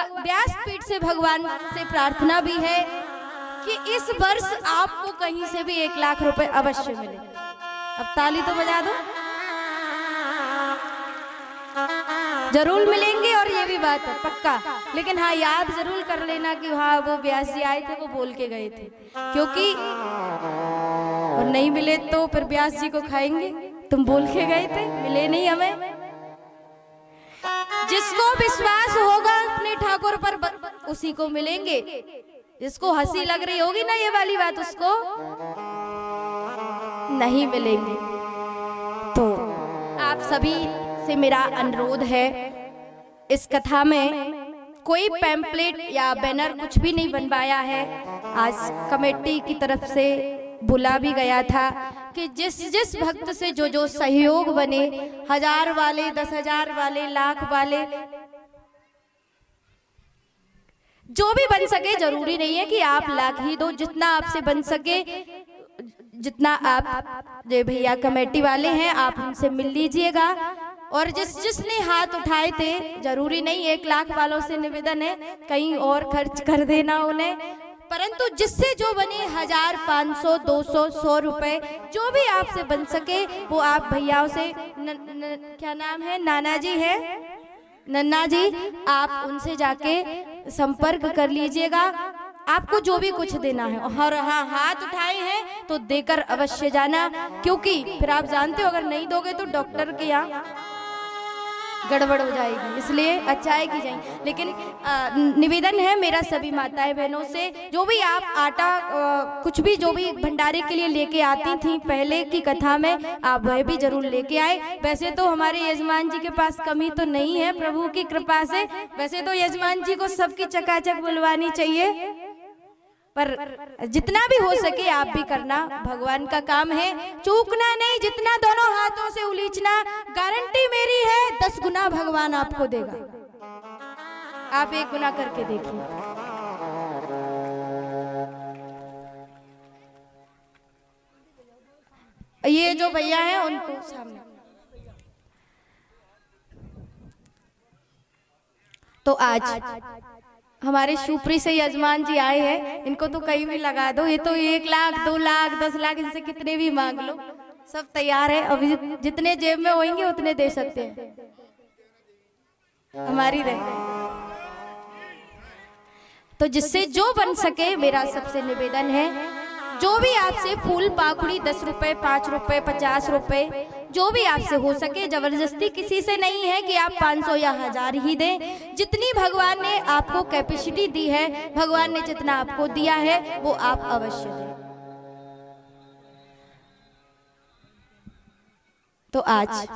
भगवान व्यासपीठ से भगवान से प्रार्थना भी है कि इस वर्ष आपको कहीं से भी 1 लाख रुपए अवश्य मिले। अब ताली तो बजा दो, जरूर मिलेंगे और ये भी बात है पक्का। लेकिन हाँ, याद जरूर कर लेना कि हाँ वो व्यास जी आए थे, वो बोल के गए थे, क्योंकि और नहीं मिले तो फिर व्यास जी को खाएंगे। तुम बोल के गए थे, मिले नहीं हमें। जिसको विश्वास होगा अपने ठाकुर पर उसी को मिलेंगे। जिसको हंसी लग रही होगी ना ये वाली बात, उसको नहीं मिलेंगे। तो आप सभी से मेरा अनुरोध है, इस कथा में कोई पैम्पलेट या बैनर कुछ भी नहीं बनवाया है। आज कमेटी की तरफ से बुला भी गया था कि जिस जिस भक्त से जो जो सहयोग बने, 1000 वाले, 10,000 वाले, लाख वाले, जो भी बन सके, जरूरी नहीं है कि आप लाख ही दो, जितना आपसे बन सके, जितना आप जो भैया कमेटी वाले हैं आप उनसे मिल लीजिएगा। और जिसने हाथ उठाए थे, जरूरी नहीं 1 लाख वालों से निवेदन है कहीं और खर्च कर देना उन्हें, परंतु जिससे जो बने 1000, 500, 200, 100 रुपए, जो भी आपसे बन सके वो आप भैयाओं से क्या नाम है, नाना जी है, नन्ना जी, आप उनसे जाके संपर्क कर लीजिएगा। आपको जो भी कुछ देना है, और हाँ, हाथ उठाए हैं तो देकर अवश्य जाना, क्योंकि फिर आप जानते हो अगर नहीं दोगे तो डॉक्टर के यहाँ गड़बड़ हो जाएगी, इसलिए अच्छाई की जाएगी। लेकिन निवेदन है मेरा सभी माताएं बहनों से, जो भी आप आटा कुछ भी जो भी भंडारे के लिए लेके आती थी पहले की कथा में, आप वह भी जरूर लेके आए। वैसे तो हमारे यजमान जी के पास कमी तो नहीं है प्रभु की कृपा से, वैसे तो यजमान जी को सबकी चकाचक बुलवानी चाहिए, पर जितना भी हो सके आप भी करना, भगवान का काम है, चूकना नहीं। जितना दोनों हाथों से उलीचना, गारंटी मेरी है 10 गुना भगवान आपको देगा। आप 1 गुना करके देखिए। ये जो भैया हैं उनको सामने, तो आज हमारे शिवपुरी से यजमान जी आए हैं, इनको तो कहीं भी लगा दो, ये तो 1 लाख, 2 लाख, 10 लाख, इनसे कितने भी मांग लो, सब तैयार है। अभी जितने जेब में होंगे उतने दे सकते हैं, हमारी दे। तो जिससे जो बन सके, मेरा सबसे निवेदन है, जो भी आपसे फूल पाखुड़ी 10 रुपए, 5 रुपए, 50 रुपए, जो भी आपसे हो सके, जबरदस्ती किसी से नहीं है कि आप 500 या 1000 ही दें। जितनी भगवान ने आपको कैपेसिटी दी है, भगवान ने जितना आपको दिया है वो आप अवश्य दें। तो आज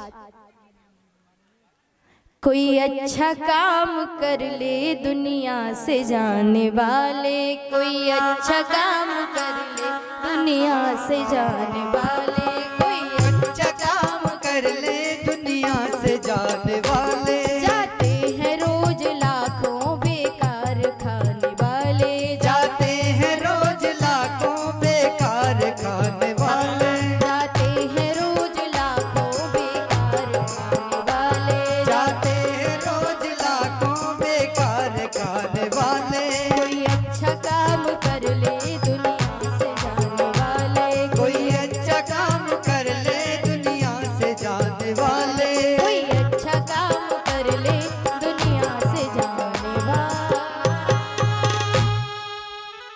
कोई अच्छा काम कर ले दुनिया से जाने वाले, कोई अच्छा काम कर ले दुनिया से जाने वाले, कोई अच्छा काम कर ले दुनिया से जाने वाले, जाते हैं रोज लाखों बेकार खाने वाले, जाते हैं रोज लाखों बेकार खाने वाले, जाते हैं रोज लाखों बेकार खाने वाले, जाते हैं रोज लाखों बेकार खाने वाले, कोई अच्छा काम कर ले दुनिया से जाने वाले, कोई अच्छा काम कर ले दुनिया से जाने वाले, कोई अच्छा काम कर ले दुनिया से जाने वाले।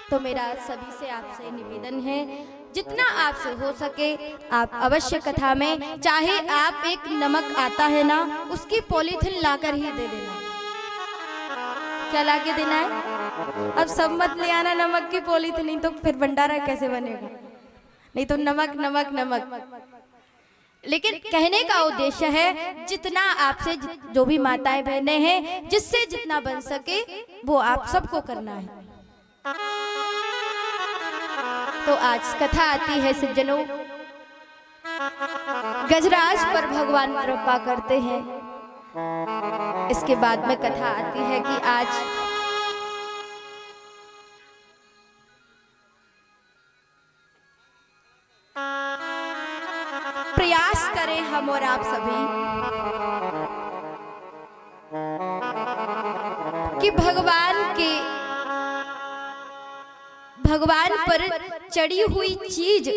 तो मेरा सभी से आपसे निवेदन है, जितना आपसे हो सके आप अवश्य कथा में, चाहे आप एक नमक आता है ना, उसकी पॉलीथिन लाकर ही दे देना। क्या लाके देना है? अब सब मत ले आना नमक की पॉलीथिन, नहीं तो फिर भंडारा कैसे बनेगा, नहीं तो नमक नमक नमक। लेकिन कहने का उद्देश्य है, जितना आपसे जो भी माताएं बहनें हैं, जिससे जितना बन सके वो आप सबको करना है। तो आज कथा आती है सज्जनों, गजराज पर भगवान कृपा करते हैं। इसके बाद में कथा आती है कि आज प्रयास करें हम और आप सभी कि भगवान पर चढ़ी हुई चीज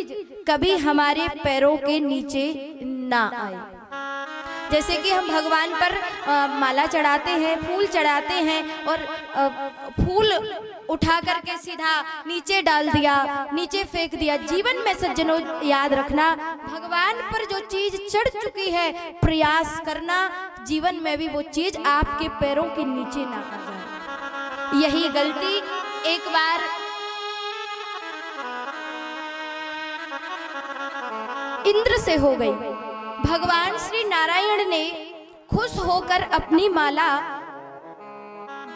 कभी हमारे पैरों के नीचे ना आए। जैसे कि हम भगवान पर माला चढ़ाते हैं, फूल चढ़ाते हैं और फूल उठा करके सीधा नीचे डाल दिया, नीचे फेंक दिया। जीवन में सज्जनों याद रखना, भगवान पर जो चीज चढ़ चुकी है, प्रयास करना जीवन में भी वो चीज आपके पैरों के नीचे ना आ जाए। यही गलती एक बार इंद्र से हो गई। भगवान श्री नारायण ने खुश होकर अपनी माला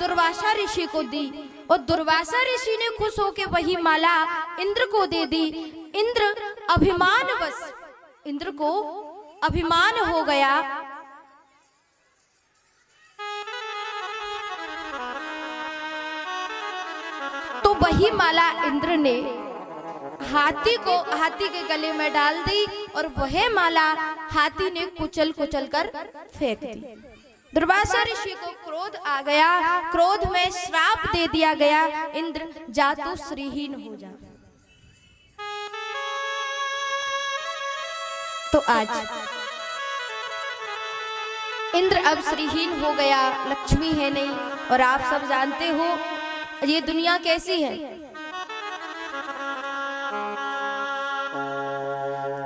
दुर्वासा ऋषि को दी और दुर्वासा ऋषि ने खुश होकर वही माला इंद्र को दे दी। इंद्र अभिमानवश, इंद्र को अभिमान हो गया, तो वही माला इंद्र ने हाथी के गले में डाल दी और वह माला हाथी ने कुचल कर फेंक दी। दुर्वासा ऋषि को क्रोध आ गया, क्रोध में श्राप दे दिया गया, इंद्र जा तू श्रीहीन हो जा। तो आज इंद्र अब श्रीहीन हो गया, लक्ष्मी है नहीं। और आप सब जानते हो ये दुनिया कैसी है,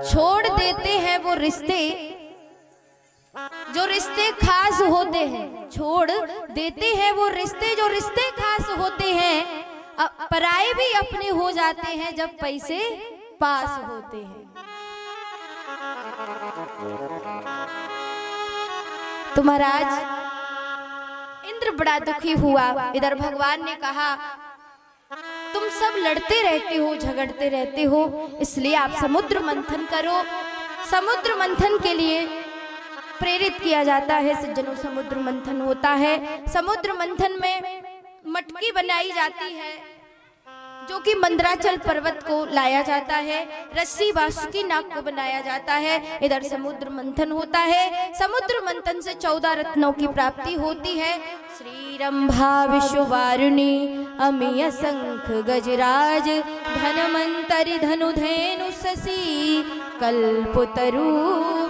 छोड़ देते हैं वो रिश्ते जो रिश्ते खास होते हैं, छोड़ देते हैं वो रिश्ते जो रिश्ते खास होते हैं। पराए भी अपने हो जाते हैं जब पैसे पास होते हैं। तो महाराज इंद्र बड़ा दुखी हुआ। इधर भगवान ने कहा तुम सब लड़ते रहते हो, झगड़ते रहते हो, इसलिए आप समुद्र मंथन करो। समुद्र मंथन के लिए प्रेरित किया जाता है सज्जनों, समुद्र मंथन होता है। समुद्र मंथन में मटकी बनाई जाती है जो कि मंदराचल पर्वत को लाया जाता है, रस्सी वासुकी नाग को बनाया जाता है। इधर समुद्र मंथन होता है। समुद्र मंथन से 14 रत्नों की प्राप्ति होती है। श्री रंभा विश्ववारिणी अमीय शंख गजराज धनवंतरि धनुधेनु शशि कल्पतरु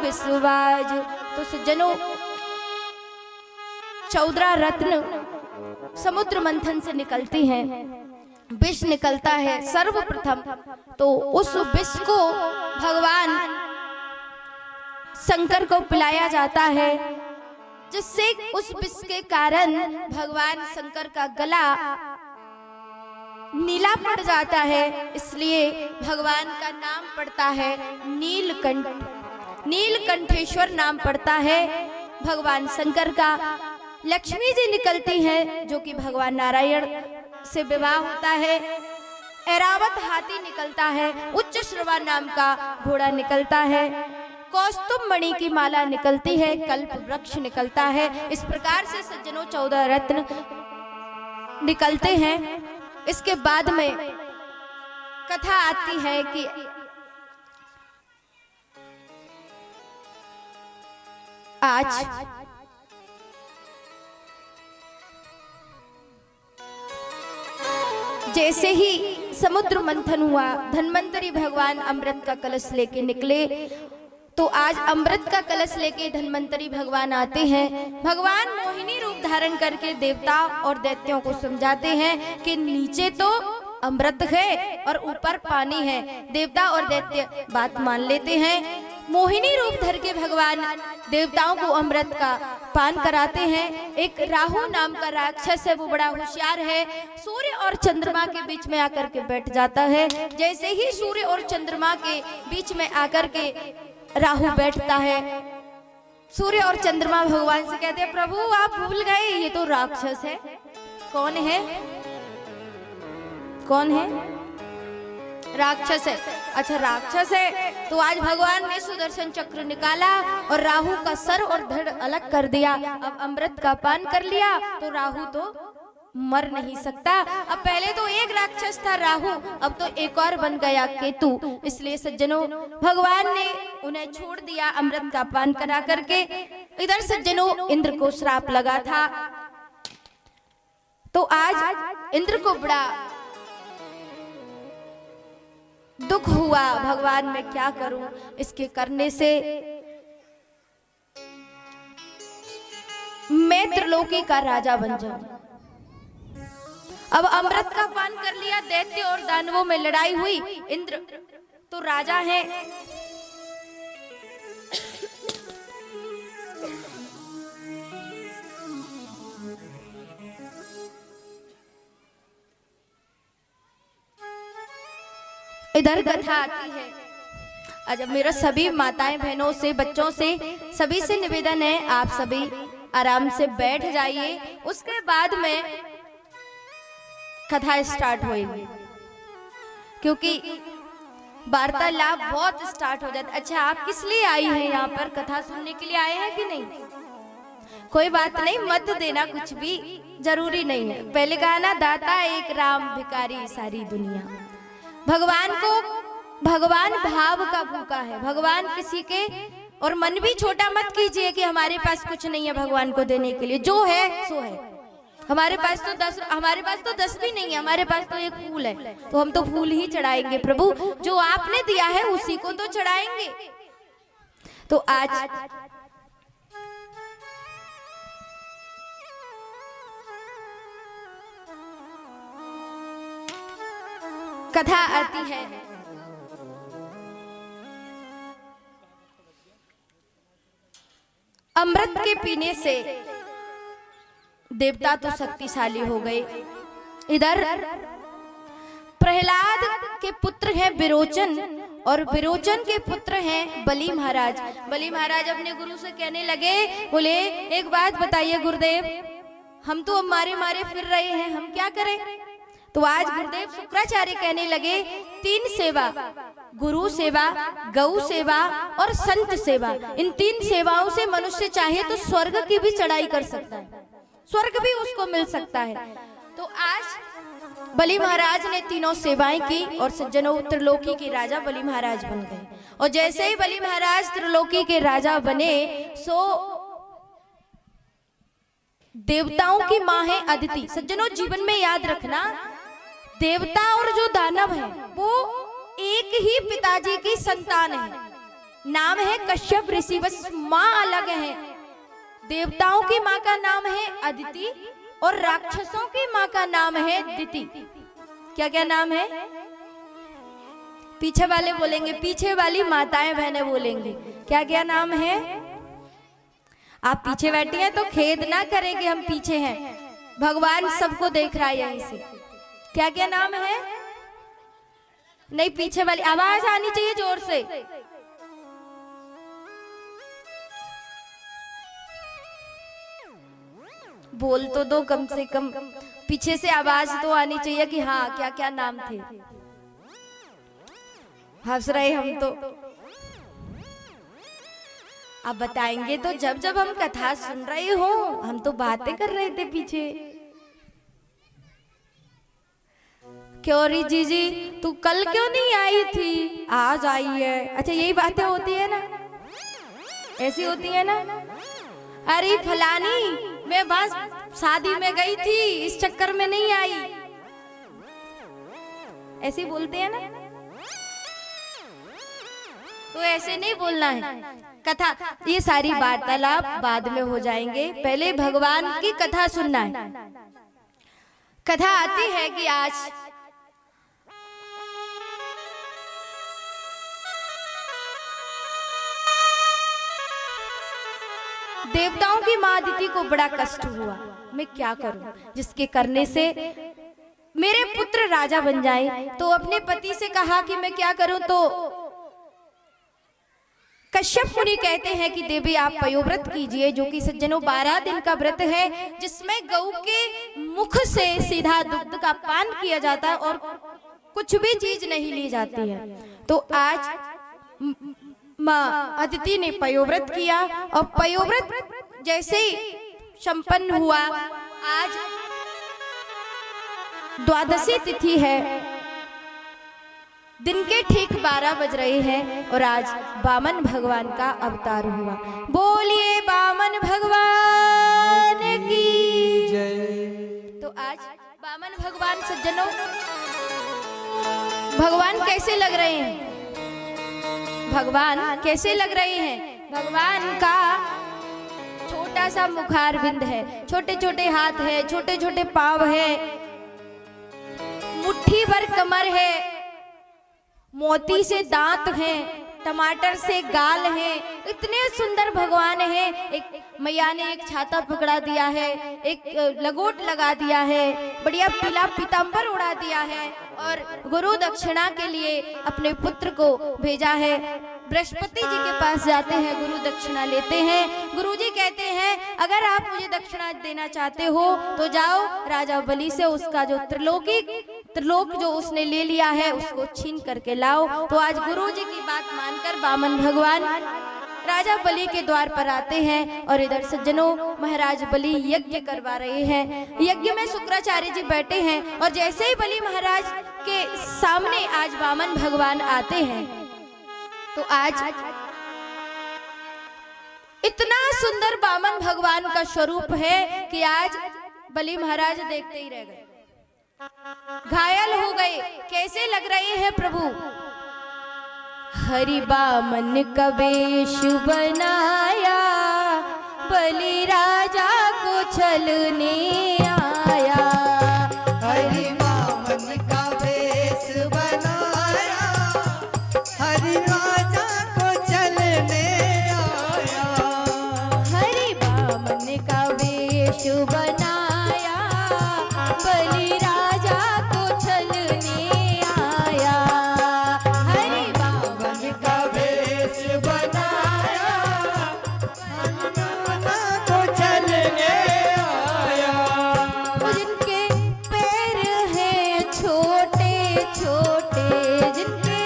विश्ववाज। तो सज्जनों 14 रत्न समुद्र मंथन से निकलती हैं, विष निकलता है सर्वप्रथम। तो उस विष को भगवान शंकर को पिलाया जाता है, जिससे उस विष के कारण भगवान शंकर का गला नीला पड़ जाता है। इसलिए भगवान का नाम पड़ता है नीलकंठ, नीलकंठेश्वर नाम पड़ता है भगवान शंकर का। लक्ष्मी जी निकलती हैं जो कि भगवान नारायण से विवाह होता है। ऐरावत हाथी निकलता है, उच्च श्रवा नाम का घोड़ा निकलता है, कौस्तुभ मणि की माला निकलती है, कल्प वृक्ष निकलता है। इस प्रकार से सज्जनों 14 रत्न निकलते हैं। इसके बाद में कथा आती है कि आज जैसे ही समुद्र मंथन हुआ, धन्वंतरी भगवान अमृत का कलश लेके निकले। तो आज अमृत का कलश लेके धन्वंतरी भगवान आते हैं। भगवान मोहिनी रूप धारण करके देवता और दैत्यों को समझाते हैं कि नीचे तो अमृत है और ऊपर पानी है। देवता और दैत्य बात मान लेते हैं। मोहिनी रूप धर के भगवान देवताओं को अमृत का पान कराते हैं। एक राहु नाम का राक्षस है, वो बड़ा होशियार है, सूर्य और चंद्रमा के बीच में आकर के बैठ जाता है। जैसे ही सूर्य और चंद्रमा के बीच में आकर के राहु बैठता है, सूर्य और चंद्रमा भगवान से कहते हैं प्रभु आप भूल गए, ये तो राक्षस है। कौन है? कौन है? राक्षस है। अच्छा राक्षस है, तो आज भगवान ने सुदर्शन चक्र निकाला और राहु का सर और धड़ अलग कर दिया। अब अमृत का पान कर लिया तो राहु तो मर नहीं सकता। अब पहले तो एक राक्षस था राहु, अब तो एक और बन गया केतु। इसलिए सज्जनों भगवान ने उन्हें छोड़ दिया अमृत का पान करा करके। इधर सज्जनों इंद्र को श्राप लगा था। तो आज इंद्र को बड़ा दुख हुआ, भगवान मैं क्या करूं, इसके करने से मैं त्रिलोकी का राजा बन जाऊं। अब अमृत का पान कर लिया, दैत्य और दानवों में लड़ाई हुई, इंद्र तो राजा है, इधर कथा आती है। आज मेरा सभी माताएं बहनों से, बच्चों से, सभी से निवेदन है, आप सभी आराम से बैठ जाइए, उसके बाद में कथा स्टार्ट होगी, क्योंकि वार्तालाप बहुत स्टार्ट हो जाता। अच्छा, आप किस लिए आई हैं यहाँ पर? कथा सुनने के लिए आए हैं कि नहीं? कोई बात नहीं, मत देना, कुछ भी जरूरी नहीं है। पहले कहा ना, दाता एक राम भिखारी सारी दुनिया। भगवान भाव का भूखा है। भगवान किसी के, और मन भी छोटा मत कीजिए कि हमारे पास कुछ नहीं है भगवान को देने के लिए, जो है सो है। हमारे पास तो 10 भी नहीं है, हमारे पास तो एक फूल है, तो हम तो फूल ही चढ़ाएंगे प्रभु, जो आपने दिया है उसी को तो चढ़ाएंगे। तो आज कथा आती है। अमृत के पीने से देवता तो शक्तिशाली हो गए। इधर प्रहलाद के पुत्र हैं विरोचन, और विरोचन के पुत्र हैं बलि महाराज। बलि महाराज अपने गुरु से कहने लगे, बोले एक बात बताइए गुरुदेव, हम तो मारे मारे फिर रहे हैं, हम क्या करें? तो आज गुरुदेव शुक्राचार्य कहने लगे, 3 सेवा, गुरु सेवा, गौ सेवा और संत सेवा, इन 3 सेवाओं से मनुष्य चाहे तो स्वर्ग की भी चढ़ाई कर सकता है, स्वर्ग भी उसको मिल सकता है। तो आज बलि महाराज ने तीनों सेवाएं की और सज्जनों त्रिलोकी के राजा बलि महाराज बन गए। और जैसे ही बलि महाराज त्रिलोकी के राजा बने, सो देवताओं की मां है अदिति। सज्जनों जीवन में याद रखना, देवता और जो दानव है वो एक ही पिताजी की संतान है। नाम है कश्यप ऋषि, बस मां अलग है। देवताओं की मां का नाम है अदिति और राक्षसों की मां का नाम है दिति। क्या क्या नाम है? पीछे वाले बोलेंगे, पीछे वाली माताएं बहनें बोलेंगे क्या क्या नाम है। आप पीछे बैठी हैं तो खेद ना करें कि हम पीछे हैं, भगवान सबको देख रहा है यहीं से। क्या क्या नाम है? नहीं, पीछे वाली आवाज आनी चाहिए जोर से। बोल तो दो कम से कम, पीछे से आवाज तो आनी चाहिए कि हाँ क्या क्या नाम थे। हंस रहे हम तो। आप बताएंगे तो जब जब हम कथा सुन रहे हो, हम तो बातें कर रहे थे पीछे। क्यों री जीजी तू कल क्यों नहीं आई थी, आज आई है? अच्छा यही बातें होती है ना, ऐसी होती है ना। अरे फलानी मैं बस शादी में गई थी, इस चक्कर में नहीं आई, ऐसे बोलते हैं ना। तो ऐसे नहीं बोलना है। कथा, ये सारी वार्तालाप बाद में हो जाएंगे, पहले भगवान की कथा सुनना है। कथा आती है कि आज देवताओं की मां अदिति को बड़ा कष्ट हुआ, मैं क्या करूं जिसके करने से मेरे पुत्र राजा बन जाए। तो अपने पति से कहा कि मैं क्या करूं। तो कश्यप मुनि कहते हैं कि देवी आप पयोव्रत कीजिए, जो कि सज्जनों 12 दिन का व्रत है, जिसमें गौ के मुख से सीधा दुग्ध का पान किया जाता है और कुछ भी चीज नहीं ली जाती है। तो आज माँ अदिति ने पयोव्रत किया और पयोव्रत जैसे ही संपन्न हुआ, आज द्वादशी तिथि है, दिन के ठीक 12 बज रहे हैं और आज वामन भगवान का अवतार हुआ। बोलिए वामन भगवान की जय। तो तो आज वामन भगवान सज्जनों, भगवान कैसे लग रहे हैं? भगवान कैसे लग रहे हैं? भगवान का छोटा सा मुखार बिंद है, छोटे छोटे हाथ है, छोटे छोटे पांव है, मुट्ठी भर कमर है, मोती से दांत हैं, टमाटर से गाल है। इतने सुंदर भगवान हैं। एक मैया ने एक छाता पकड़ा दिया है, एक लगोट लगा दिया है, बढ़िया पीला पीतांबर उड़ा दिया है और गुरु दक्षिणा के लिए अपने पुत्र को भेजा है। बृहस्पति जी के पास जाते हैं, गुरु दक्षिणा लेते हैं। गुरुजी कहते हैं अगर आप मुझे दक्षिणा देना चाहते हो तो जाओ राजा बलि से उसका जो त्रिलोक जो उसने ले लिया है उसको छीन करके लाओ। तो आज गुरुजी की बात मानकर वामन भगवान राजा बलि के द्वार पर आते हैं और इधर सज्जनों महाराज बलि यज्ञ करवा रहे हैं। यज्ञ में शुक्राचार्य जी बैठे हैं और जैसे ही बलि महाराज के सामने आज वामन भगवान आते हैं तो आज इतना सुंदर वामन भगवान का स्वरूप है कि आज बलि महाराज देखते ही रह गए, घायल हो गए। कैसे लग रहे हैं प्रभु? हरि वामन का वेश बनाया, बलि राजा को छलने आया। हरि वामन का वेश बनाया, हरि राजा को छलने आया। हरि वामन का वेश बनाया, बलि राजा को छलने आया। हरि वामन का वेश बनाया, हरि राजा को छलने आया। जिनके पैर हैं छोटे छोटे, जिनके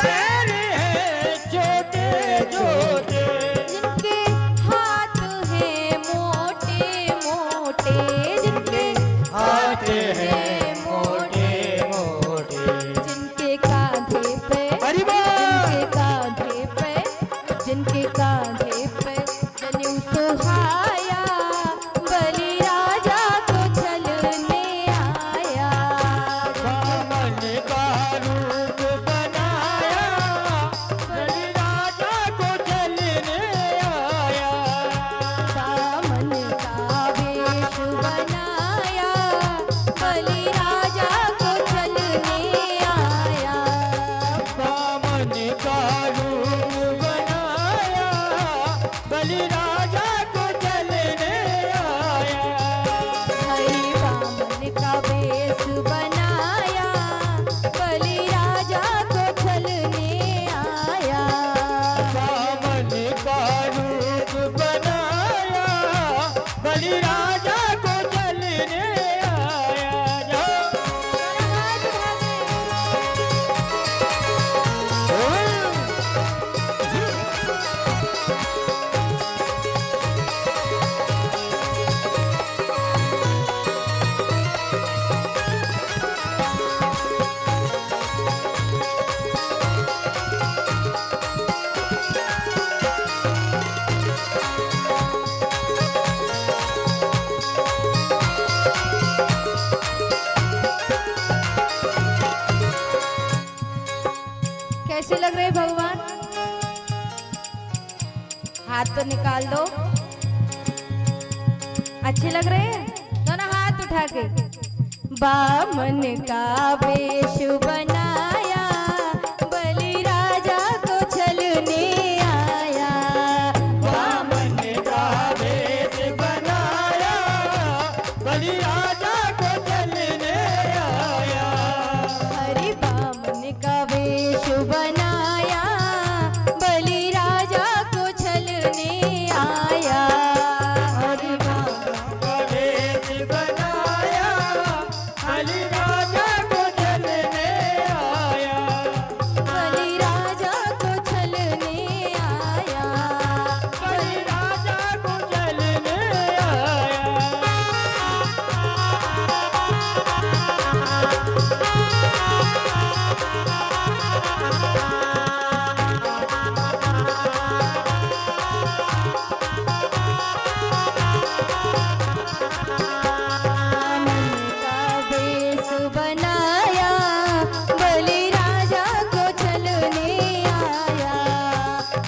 पैर हैं छोटे छोटे, जिनके हाथ हैं मोटे मोटे, जिनके हाथ हैं मोटे मोटे, जिनके कांधे पे, हरि बोल। जिनके कांधे पे, जिनके कांधे पे जनेऊ सुहाया, बलि राजा को छलने आया। वामन का रूप बनाया, बलि राजा को छलने आया। वामन का वेश बनाया, बलि राजा को छलने आया। वामन का रूप बनाया, बलि राजा को छलने आया। हरि वामन का वेश बनाया, बलि राजा को छलने आया। वामन का रूप बनाया, बलि राजा को छलने आया। कैसे लग रहे भगवान? हाथ तो निकाल दो। अच्छे लग रहे हैं? दोनों हाथ उठा के। वामन का वेश बनाया, बलि राजा को छलने आया। वामन का वेश बनाया, बलि राजा को छलने आया। हरि वामन का वेश बनाया, बलि राजा को छलने आया। हरि वामन का वेश बनाया, बलि राजा को छलने आया।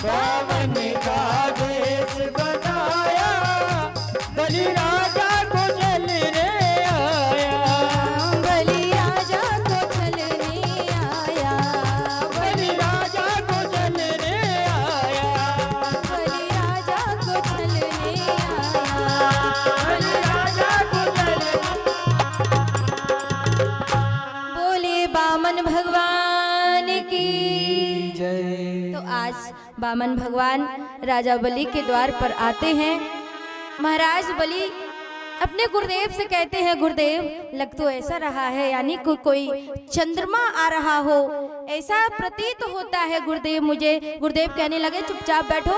बामन का वेश बनाया, बलि राजा को चलने आया, बलि राजा को चलने आया, बलि राजा को चलने आया, बलि राजा को चलने आया, बलि राजा को चलने। बोले बामन भगवान की। जय। तो आज बामन भगवान राजा बलि के द्वार पर आते हैं। महाराज बलि अपने गुरुदेव से कहते हैं, गुरुदेव लग तो ऐसा रहा है यानी कोई चंद्रमा आ रहा हो, ऐसा प्रतीत होता है गुरुदेव मुझे। गुरुदेव कहने लगे चुपचाप बैठो,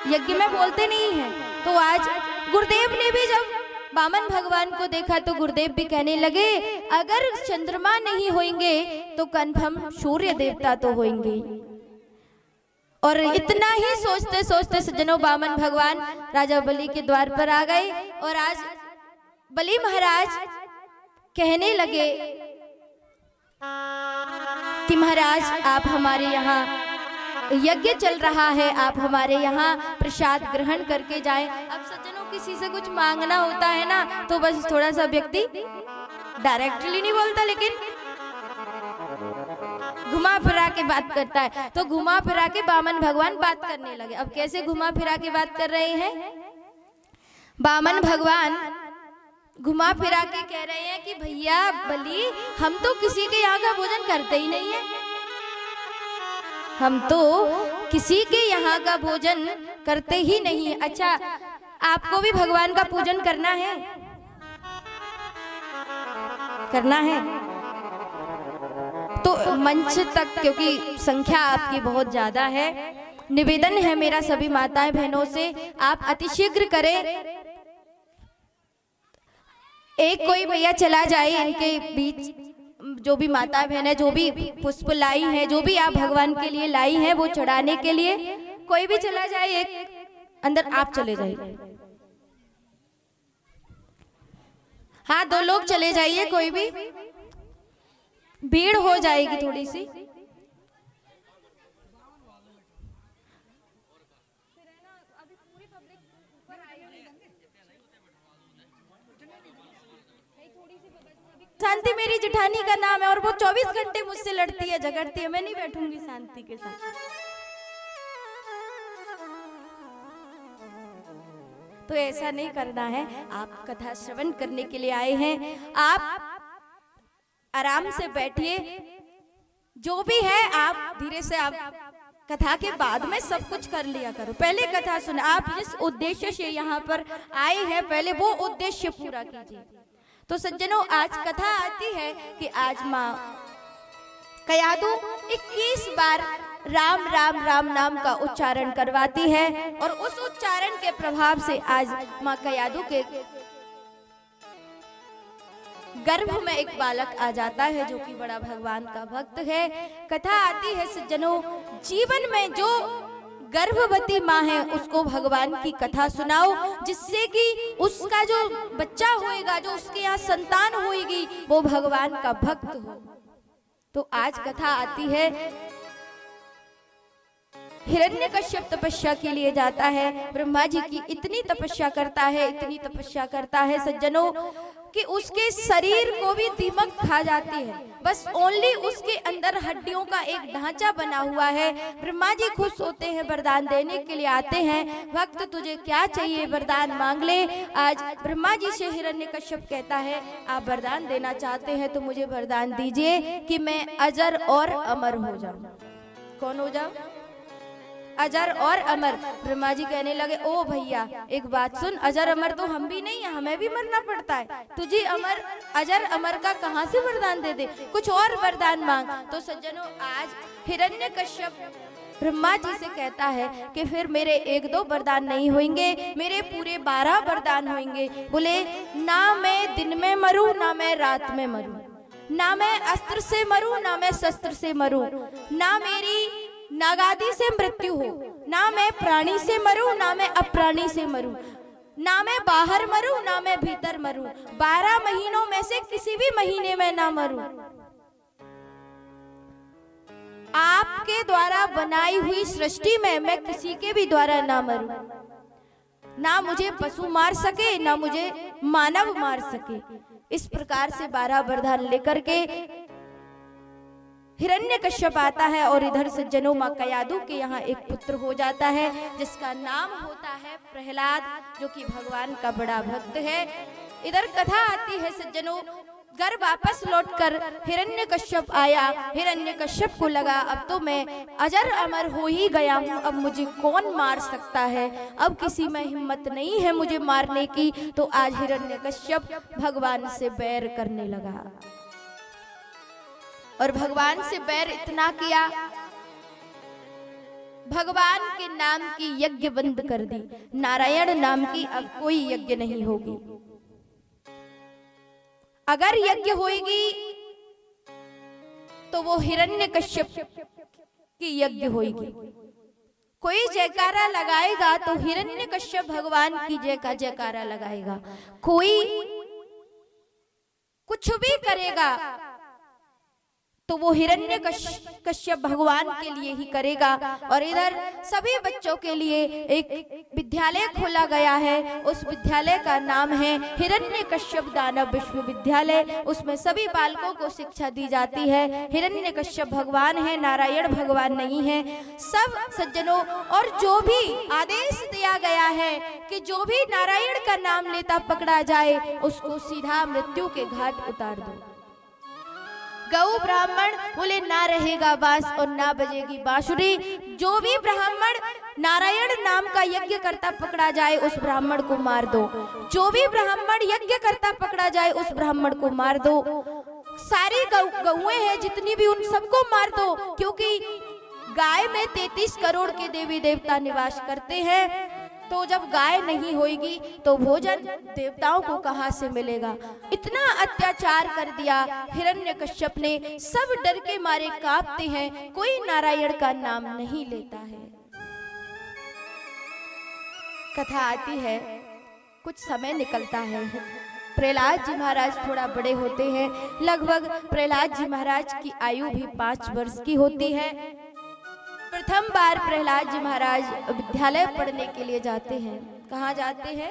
यज्ञ में बोलते नहीं है। तो आज गुरुदेव ने भी जब बामन भगवान को देखा तो गुरुदेव भी कहने लगे अगर चंद्रमा नहीं होंगे तो कन्फर्म सूर्य देवता तो होंगे। और इतना ही सोचते सोचते सज्जनों बामन भगवान राजा बलि के द्वार पर आ गए। और आज बलि महाराज कहने लगे कि महाराज आप हमारे यहाँ यज्ञ चल रहा है, आप हमारे यहाँ प्रसाद ग्रहण करके जाएं। अब सज्जनों किसी से कुछ मांगना होता है ना तो बस थोड़ा सा व्यक्ति डायरेक्टली नहीं बोलता लेकिन घुमा फिरा के बात करता है। तो घुमा फिरा के बामन भगवान बात करने लगे। अब कैसे घुमा फिरा के बात कर रहे हैं? बामन भगवान घुमा फिरा के कह रहे हैं कि भैया बलि हम तो किसी के यहाँ का भोजन करते ही नहीं है, हम तो किसी के यहाँ का भोजन करते ही नहीं है। अच्छा आपको भी भगवान का पूजन करना है? करना है तो मंच तक, क्योंकि संख्या आपकी बहुत ज्यादा है, निवेदन है मेरा सभी माताएं बहनों से आप अतिशीघ्र करें। एक कोई भैया चला जाए इनके बीच, जो भी माता बहन है, जो भी पुष्प लाई है, जो भी आप भगवान के लिए लाई है वो चढ़ाने के लिए कोई भी चला जाए, एक अंदर आप चले जाइए। हाँ 2 लोग चले जाइए, कोई भी भीड़ हो जाएगी थोड़ी सी। शांति मेरी जेठानी का नाम है और वो 24 घंटे मुझसे लड़ती है, झगड़ती है, मैं नहीं बैठूंगी शांति के साथ। तो ऐसा नहीं करना है, आप कथा श्रवण करने के लिए आए हैं, आप आराम से बैठिए, जो भी है आप धीरे से, आप कथा के बाद में सब कुछ कर लिया करो, पहले कथा सुन। आप जिस उद्देश्य से यहाँ पर आए हैं पहले वो उद्देश्य पूरा कीजिए। तो सज्जनों आज कथा आती है कि आज माँ कयादू 21 बार राम राम राम नाम का उच्चारण करवाती है और उस उच्चारण के प्रभाव से आज माँ कयादू के गर्भ में एक बालक आ जाता है जो कि बड़ा भगवान का भक्त है। कथा आती है सज्जनों, जीवन में जो गर्भवती माँ है उसको भगवान की कथा सुनाओ, जिससे कि उसका जो बच्चा होएगा, जो उसके यहाँ संतान होएगी, वो भगवान का भक्त हो। तो आज कथा आती है, हिरण्यकश्यप तपस्या के लिए जाता है, ब्रह्मा जी की इतनी तपस्या करता है, इतनी तपस्या करता है सज्जनों कि उसके शरीर को भी दीमक खा जाती है, बस ओनली उसके अंदर हड्डियों का एक ढांचा बना हुआ है। ब्रह्मा जी खुश होते हैं, वरदान देने के लिए आते हैं, भक्त तुझे क्या चाहिए वरदान मांग ले। आज ब्रह्मा जी से हिरण्यकश्यप कहता है आप वरदान देना चाहते हैं तो मुझे वरदान दीजिए कि मैं अजर और अमर हो जाऊं। कौन हो जाऊं? अजर और अमर। ब्रह्मा जी कहने लगे ओ भैया एक बात सुन, अजर अमर तो हम भी नहीं है, हमें भी मरना पड़ता है, तुझे अमर अजर अमर का कहां से वरदान दे दे, कुछ और वरदान मांग। तो सज्जनों आज हिरण्यकश्यप ब्रह्मा जी से कहता है कि फिर मेरे 1-2 वरदान नहीं होंगे, मेरे पूरे 12 वरदान होंगे। बोले ना मैं दिन में मरूं, ना मैं रात में मरूं, ना मैं अस्त्र से मरूं, ना मैं शस्त्र से मरूं, ना मेरी नागादि से मृत्यु हो, ना मैं प्राणी से मरूं, ना मैं अप्राणी से मरूं, ना मैं बाहर मरूं, ना मैं भीतर मरूं, 12 महीनों में से किसी भी महीने में ना मरूं। आपके द्वारा बनाई हुई सृष्टि में मैं किसी के भी द्वारा ना मरूं, ना मुझे पशु मार सके, ना मुझे मानव मार सके। इस प्रकार से 12 वरदान लेकर के हिरण्यकश्यप आता है और इधर सज्जनों मां कयादू के यहाँ एक पुत्र हो जाता है जिसका नाम होता है प्रहलाद, जो कि भगवान का बड़ा भक्त है। इधर कथा आती है सज्जनों, घर वापस लौटकर हिरण्यकश्यप आया। हिरण्यकश्यप को लगा अब तो मैं अजर अमर हो ही गया हूँ, अब मुझे कौन मार सकता है, अब किसी में हिम्मत नहीं है मुझे मारने की। तो आज हिरण्यकश्यप भगवान से बैर करने लगा और भगवान से बैर इतना किया, भगवान के नाम की यज्ञ बंद कर दी। नारायण नाम की अब कोई यज्ञ नहीं होगी। अगर यज्ञ होगी तो वो हिरण्यकश्यप की यज्ञ होगी। कोई जयकारा लगाएगा तो हिरण्यकश्यप भगवान की जय का जयकारा लगाएगा। कोई कुछ भी करेगा तो वो हिरण्यकश्यप भगवान के लिए ही करेगा। और इधर सभी बच्चों के लिए एक विद्यालय खोला गया है, उस विद्यालय का नाम है हिरण्यकश्यप दानव विश्वविद्यालय। उसमें सभी बालकों को शिक्षा दी जाती है। हिरण्यकश्यप भगवान है, नारायण भगवान नहीं है। सब सज्जनों, और जो भी आदेश दिया गया है कि जो भी नारायण का नाम लेता पकड़ा जाए उसको सीधा मृत्यु के घाट उतार दो। गौ ब्राह्मण बोले ना रहेगा बांस और ना बजेगी बांसुरी। जो भी ब्राह्मण नारायण नाम का यज्ञ करता पकड़ा जाए उस ब्राह्मण को मार दो। जो भी ब्राह्मण यज्ञ करता पकड़ा जाए उस ब्राह्मण को मार दो। सारी गौएं हैं जितनी भी, उन सबको मार दो, क्योंकि गाय में 33 करोड़ के देवी देवता निवास करते हैं। तो जब गाय नहीं होगी तो भोजन देवताओं को कहां से मिलेगा। इतना अत्याचार कर दिया हिरण्यकश्यप ने। सब डर के मारे कांपते हैं, कोई नारायण का नाम नहीं लेता है। कथा आती है, कुछ समय निकलता है। प्रहलाद जी महाराज थोड़ा बड़े होते हैं। लगभग प्रहलाद जी महाराज की आयु भी 5 वर्ष की होती है। प्रथम बार प्रहलाद जी महाराज विद्यालय पढ़ने के लिए जाते हैं। कहाँ जाते हैं?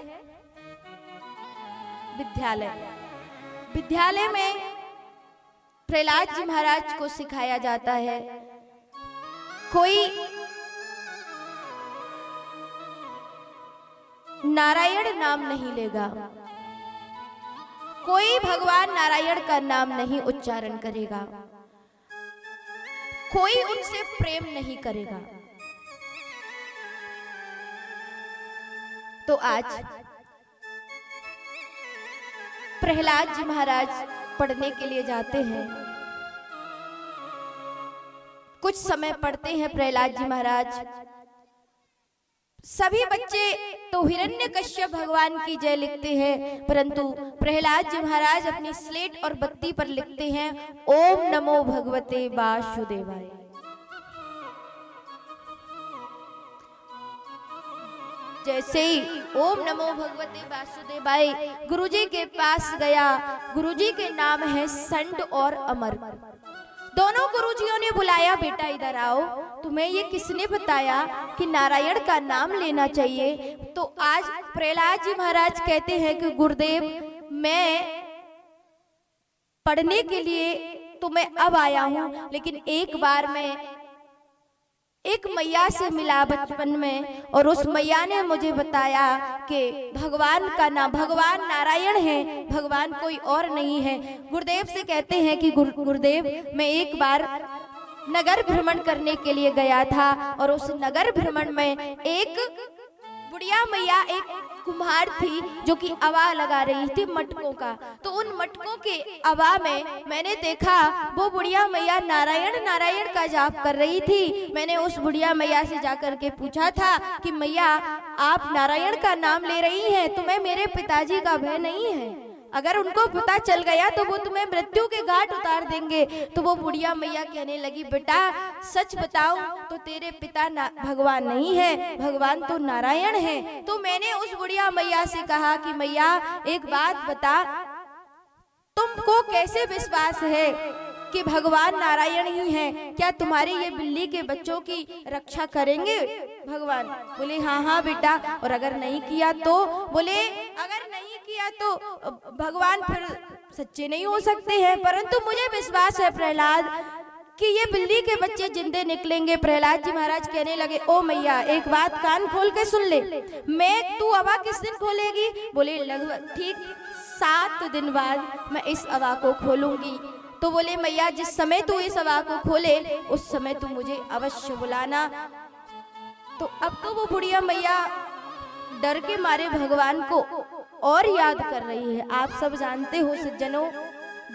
विद्यालय। विद्यालय में प्रहलाद जी महाराज को सिखाया जाता है, कोई नारायण नाम नहीं लेगा, कोई भगवान नारायण का नाम नहीं उच्चारण करेगा, कोई उनसे प्रेम नहीं करेगा। तो आज प्रहलाद जी महाराज पढ़ने के लिए जाते हैं। कुछ समय पढ़ते हैं प्रहलाद जी महाराज। सभी बच्चे तो हिरण्यकश्यप भगवान की जय लिखते हैं, परंतु प्रहलाद जी महाराज अपनी स्लेट और बत्ती पर लिखते हैं ओम नमो भगवते वासुदेवाय। जैसे ही ओम नमो भगवते वासुदेवाय गुरुजी के पास गया, गुरुजी के नाम है संड और अमर। दोनों गुरुजियों ने बुलाया, बेटा इधर आओ, तुम्हें ये किसने बताया कि नारायण का नाम लेना चाहिए? तो आज प्रहलाद जी महाराज कहते हैं कि गुरुदेव, मैं पढ़ने के लिए तो मैं अब आया हूँ, लेकिन एक बार मैं एक मैया से मिला बचपन में, और उस मैया ने मुझे बताया कि भगवान का नाम, भगवान नारायण है, भगवान कोई और नहीं है। गुरुदेव से कहते हैं कि गुरुदेव, मैं एक बार नगर भ्रमण करने के लिए गया था, और उस नगर भ्रमण में एक बुढ़िया मैया, एक कुम्हार थी जो कि अवा लगा रही थी मटकों का। तो उन मटकों के अवा में मैंने देखा वो बुढ़िया मैया नारायण नारायण का जाप कर रही थी। मैंने उस बुढ़िया मैया से जाकर के पूछा था कि मैया, आप नारायण का नाम ले रही हैं, तुम्हें मेरे पिताजी का भय नहीं है? अगर उनको पता चल गया तो वो तुम्हें मृत्यु के घाट उतार देंगे। तो वो बुढ़िया मैया कहने लगी, बेटा सच बताऊं तो तेरे पिता भगवान नहीं है, भगवान तो नारायण है। तो मैंने उस बुढ़िया मैया से कहा कि मैया एक बात बता, तुमको कैसे विश्वास है कि भगवान नारायण ही हैं, क्या तुम्हारे ये बिल्ली के बच्चों की रक्षा करेंगे भगवान? बोले हाँ हाँ बेटा, और अगर नहीं किया तो? बोले अगर नहीं किया तो भगवान फिर सच्चे नहीं हो सकते हैं, परंतु मुझे विश्वास है प्रहलाद कि ये बिल्ली के बच्चे जिंदे निकलेंगे। प्रहलाद जी महाराज कहने लगे, ओ मैया एक बात कान खोल के सुन ले, मैं तू अवा किस दिन खोलेगी? बोले लगभग ठीक 7 दिन बाद मैं इस अवा को खोलूंगी। तो बोले मैया जिस समय तू इस अवा को खोले उस समय तू मुझे अवश्य बुलाना। तो अब तो वो बुढ़िया मैया डर के मारे भगवान को और याद कर रही है। आप सब जानते हो सज्जनों,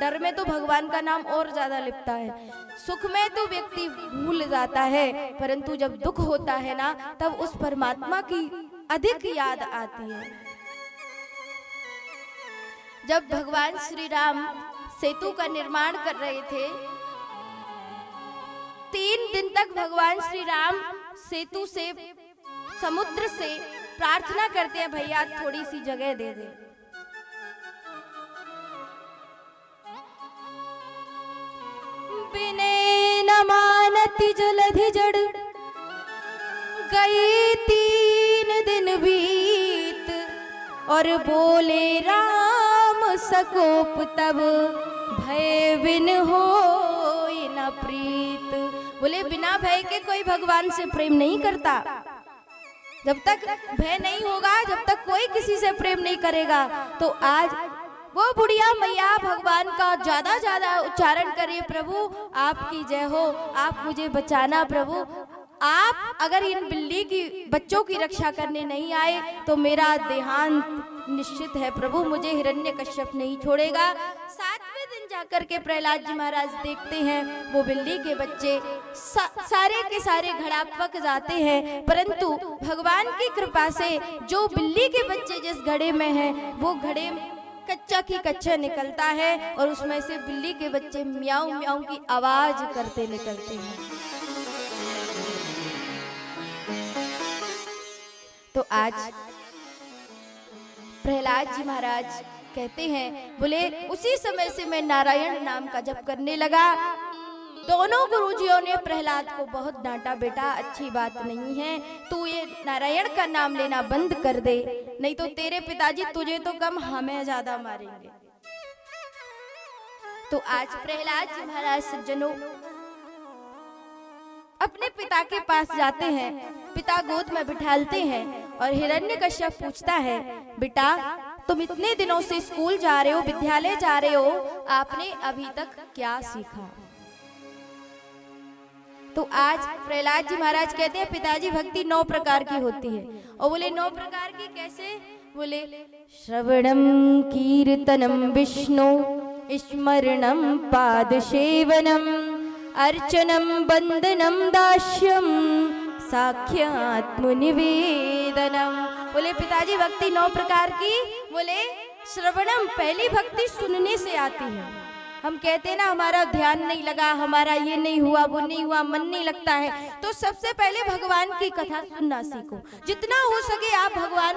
डर में तो भगवान का नाम और ज्यादा लिपटा है। सुख में तो व्यक्ति भूल जाता है, परंतु जब दुख होता है ना तब उस परमात्मा की अधिक याद आती है। जब भगवान श्री राम सेतु का निर्माण कर रहे थे, 3 दिन तक भगवान श्री राम सेतु से, समुद्र से प्रार्थना करते हैं, भैया थोड़ी सी जगह दे दे। बिने न मानति जलधि जड़, गए 3 दिन बीत, और बोले राम सकोप तब, भय बिन होय न प्रीत। बोले बिना भय के कोई भगवान से प्रेम नहीं करता। जब तक भय नहीं होगा, जब तक कोई किसी से प्रेम नहीं करेगा। तो आज वो बुढ़िया मैया भगवान का ज्यादा उच्चारण करे, प्रभु आपकी जय हो, आप मुझे बचाना प्रभु। आप अगर इन बिल्ली की बच्चों की रक्षा करने नहीं आए तो मेरा देहांत निश्चित है प्रभु, मुझे हिरण्यकश्यप नहीं छोड़ेगा। 7वें दिन जाकर के प्रहलाद जी महाराज देखते हैं वो बिल्ली के बच्चे सारे के सारे घड़ा पक जाते हैं, परंतु भगवान की कृपा से जो बिल्ली के बच्चे जिस घड़े में हैं वो घड़े कच्चा की कच्चा निकलता है, और उसमें से बिल्ली के बच्चे म्याऊं म्याऊं की आवाज करते निकलते हैं। तो आज प्रहलाद जी महाराज कहते हैं, बोले उसी समय से मैं नारायण नाम का जप करने लगा। दोनों गुरुजियों ने प्रहलाद को बहुत डांटा, बेटा अच्छी बात नहीं है, तू ये नारायण का नाम लेना बंद कर दे, नहीं तो तेरे पिताजी तुझे तो कम हमें ज्यादा मारेंगे। तो आज प्रहलाद जी महाराज सज्जनों अपने पिता के पास जाते हैं, पिता गोद में बिठालते हैं, और हिरण्यकश्यप पूछता है, बेटा तुम इतने दिनों से स्कूल जा रहे हो, विद्यालय जा रहे हो, आपने अभी तक क्या सीखा? तो आज प्रहलाद जी महाराज कहते हैं, पिताजी भक्ति 9 प्रकार की होती है। और बोले 9 प्रकार की कैसे? बोले श्रवणम कीर्तनम विष्णु, स्मरणम पाद सेवनम, अर्चनम बंदनम दास्यम, साख्यात्म निवेदनम। बोले पिताजी भक्ति 9 प्रकार की। बोले श्रवणम, पहली भक्ति सुनने से आती है। हम कहते हैं ना हमारा ध्यान नहीं लगा, हमारा ये नहीं हुआ, वो नहीं हुआ, मन नहीं लगता है, तो सबसे पहले भगवान की कथा सुनना सीखो। जितना हो सके आप भगवान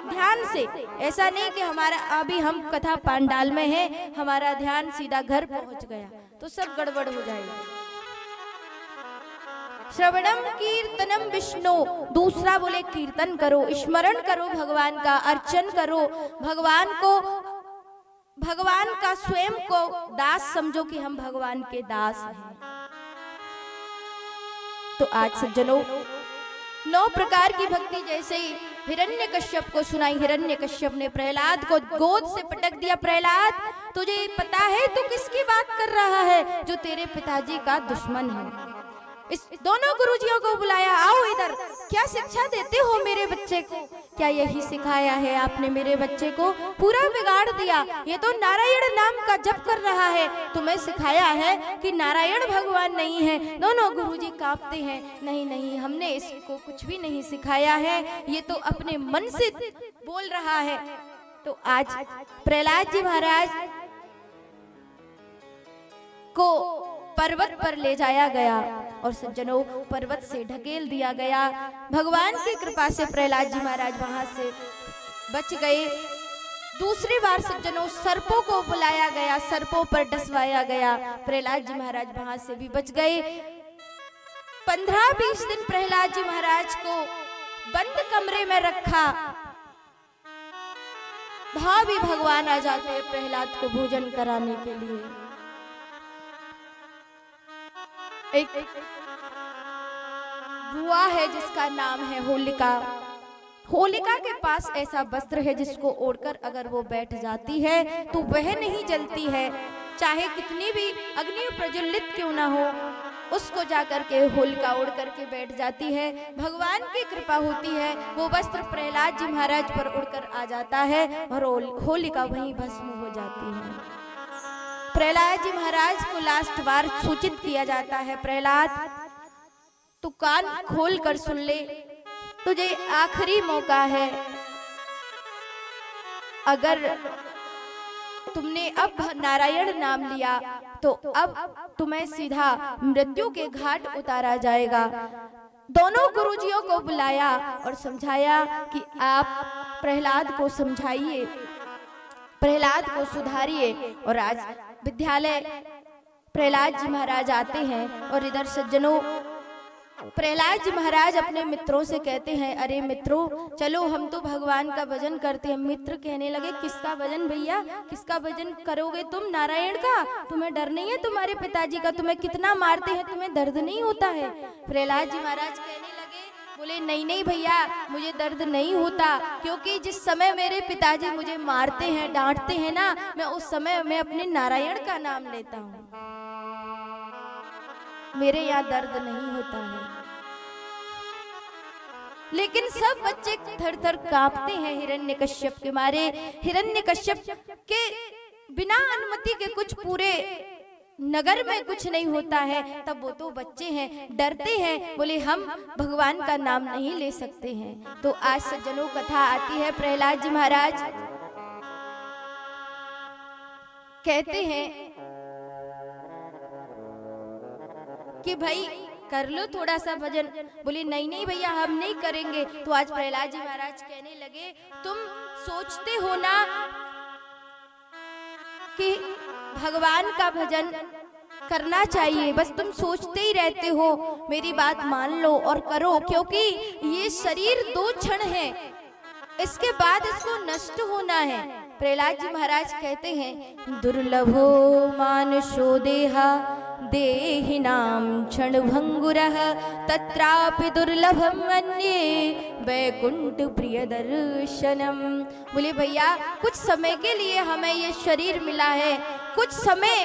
ध्यान से, ऐसा नहीं कि हमारा अभी हम कथा पांडाल में है, हमारा ध्यान सीधा घर पहुंच गया तो सब गड़बड़ हो जाएगा। श्रवणम कीर्तनम विष्णु, दूसरा बोले कीर्तन करो, स्मरण करो भगवान का, अर्चन करो भगवान को, भगवान का स्वयं को दास समझो कि हम भगवान के दास हैं। तो आज सज्जनों 9 प्रकार की भक्ति जैसे ही हिरण्यकश्यप को सुनाई, हिरण्यकश्यप ने प्रहलाद को गोद से पटक दिया, प्रहलाद तुझे पता है तू किसकी बात कर रहा है? जो तेरे पिताजी का दुश्मन है। इस दोनों गुरुजियों को बुलाया, आओ इधर, क्या शिक्षा देते हो मेरे बच्चे को? क्या यही सिखाया है आपने मेरे बच्चे को? पूरा बिगाड़ दिया, ये तो नारायण नाम का जप कर रहा है, तुम्हें सिखाया है कि नारायण भगवान नहीं है। दोनों गुरुजी कांपते हैं, नहीं नहीं हमने इसको कुछ भी नहीं सिखाया है, ये तो अपने मन से बोल रहा है। तो आज प्रहलाद जी महाराज को पर्वत पर ले जाया गया और सज्जनों पर्वत से ढकेल दिया गया। भगवान की कृपा से प्रहलाद जी महाराज वहां से बच गए। दूसरी बार सज्जनों सर्पों को बुलाया गया, सर्पों पर डसवाया गया। प्रहलाद जी महाराज वहां से भी बच गए। 15-20 दिन प्रहलाद जी महाराज को बंद कमरे में रखा। वहां भी भगवान आ जाते हैं प्रहलाद को भोजन कराने के लिए। एक बुआ है जिसका नाम है होलिका। होलिका के पास ऐसा वस्त्र है जिसको ओढ़कर अगर वो बैठ जाती है तो वह नहीं जलती है, चाहे कितनी भी अग्नि प्रज्वलित क्यों ना हो, उसको जाकर के होलिका ओढ़ करके बैठ जाती है। भगवान की कृपा होती है, वो वस्त्र प्रहलाद जी महाराज पर उड़कर आ जाता है और होलिका वहीं भस्म हो जाती है। प्रहलाद जी महाराज को लास्ट बार सूचित किया जाता है, प्रहलाद तू कान खोल कर सुन ले, तुझे आखिरी मौका है। अगर तुमने अब नारायण नाम लिया तो अब तुम्हें सीधा मृत्यु के घाट उतारा जाएगा। दोनों गुरुजियों को बुलाया और समझाया कि आप प्रहलाद को समझाइए, प्रहलाद को सुधारिए। और आज विद्यालय प्रहलाद जी महाराज आते हैं और इधर सज्जनों प्रहलाद जी महाराज अपने मित्रों से कहते हैं, अरे मित्रों चलो हम तो भगवान का भजन करते हैं। मित्र कहने लगे, किसका भजन भैया, किसका भजन करोगे तुम? नारायण का? तुम्हें डर नहीं है तुम्हारे पिताजी का? तुम्हें कितना मारते हैं, तुम्हें दर्द नहीं होता है? प्रहलाद जी महाराज कहने लगे, बोले नहीं नहीं भैया मुझे दर्द नहीं होता, क्योंकि जिस समय मेरे पिताजी मुझे मारते हैं डांटते हैं ना, मैं उस समय मैं अपने नारायण का नाम लेता हूँ, मेरे यहाँ दर्द नहीं होता है। लेकिन सब बच्चे थर थर कांपते हैं हिरण्यकश्यप के मारे। हिरण्यकश्यप के बिना अनुमति के कुछ पूरे नगर में कुछ नहीं होता है, तब वो तो बच्चे हैं, डरते हैं, बोले हम भगवान का नाम नहीं ले सकते हैं। तो आज सज्जनों कथा आती है, प्रहलाद जी महाराज कहते हैं कि भाई कर लो थोड़ा सा भजन। बोले नहीं नहीं भैया हम नहीं करेंगे। तो आज प्रहलाद जी महाराज कहने लगे, तुम सोचते हो ना कि भगवान का भजन करना चाहिए, बस तुम सोचते ही रहते हो। मेरी बात मान लो और करो, क्योंकि ये शरीर 2 क्षण है, इसके बाद इसको नष्ट होना है। प्रहलाद जी महाराज कहते हैं, दुर्लभो मानुषो देहा देहिनां क्षणभंगुरः तत्रापि दुर्लभम मन्ये वैकुंठ प्रिय दर्शनम। बोले भैया कुछ समय के लिए हमें ये शरीर मिला है, कुछ समय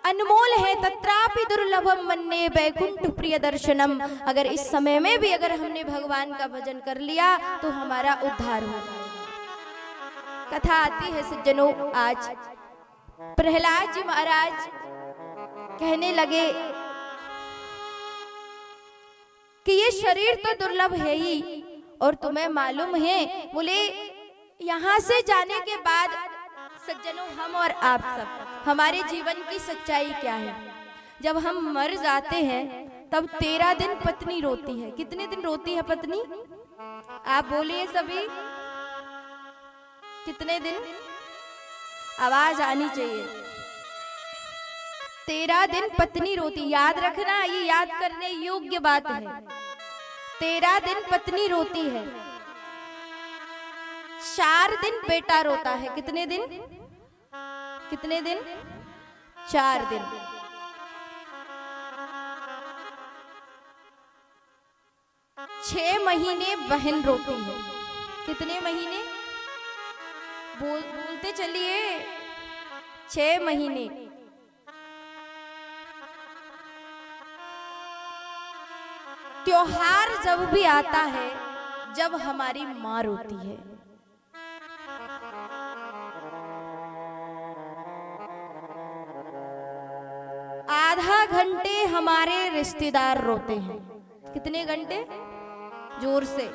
अनमोल है, तत्रापि दुर्लभम मन्ये वैकुंठ प्रिय दर्शनम। अगर इस समय में भी अगर हमने भगवान का भजन कर लिया तो हमारा उद्धार हो जाएगा। कथा आती है सज्जनों, आज प्रहलाद जी महाराज कहने लगे कि ये शरीर तो दुर्लभ है ही, और तुम्हें मालूम है, बोले यहाँ से जाने के बाद सज्जनों हम और आप सब हमारे जीवन की सच्चाई क्या है। जब हम मर जाते हैं तब 13 दिन पत्नी रोती है। कितने दिन रोती है पत्नी? आप बोलिए सभी, कितने दिन? आवाज आनी चाहिए। 13 दिन पत्नी रोती, याद रखना, ये याद करने योग्य बात है। 13 दिन पत्नी रोती है, 4 दिन बेटा रोता है। कितने दिन? कितने दिन? 4 दिन। 6 महीने बहन रोती है। कितने महीने? बोलते चलिए, 6 महीने। त्योहार जब भी आता है, जब हमारी मां रोती है, आधा घंटे हमारे रिश्तेदार रोते हैं। कितने घंटे? जोर से।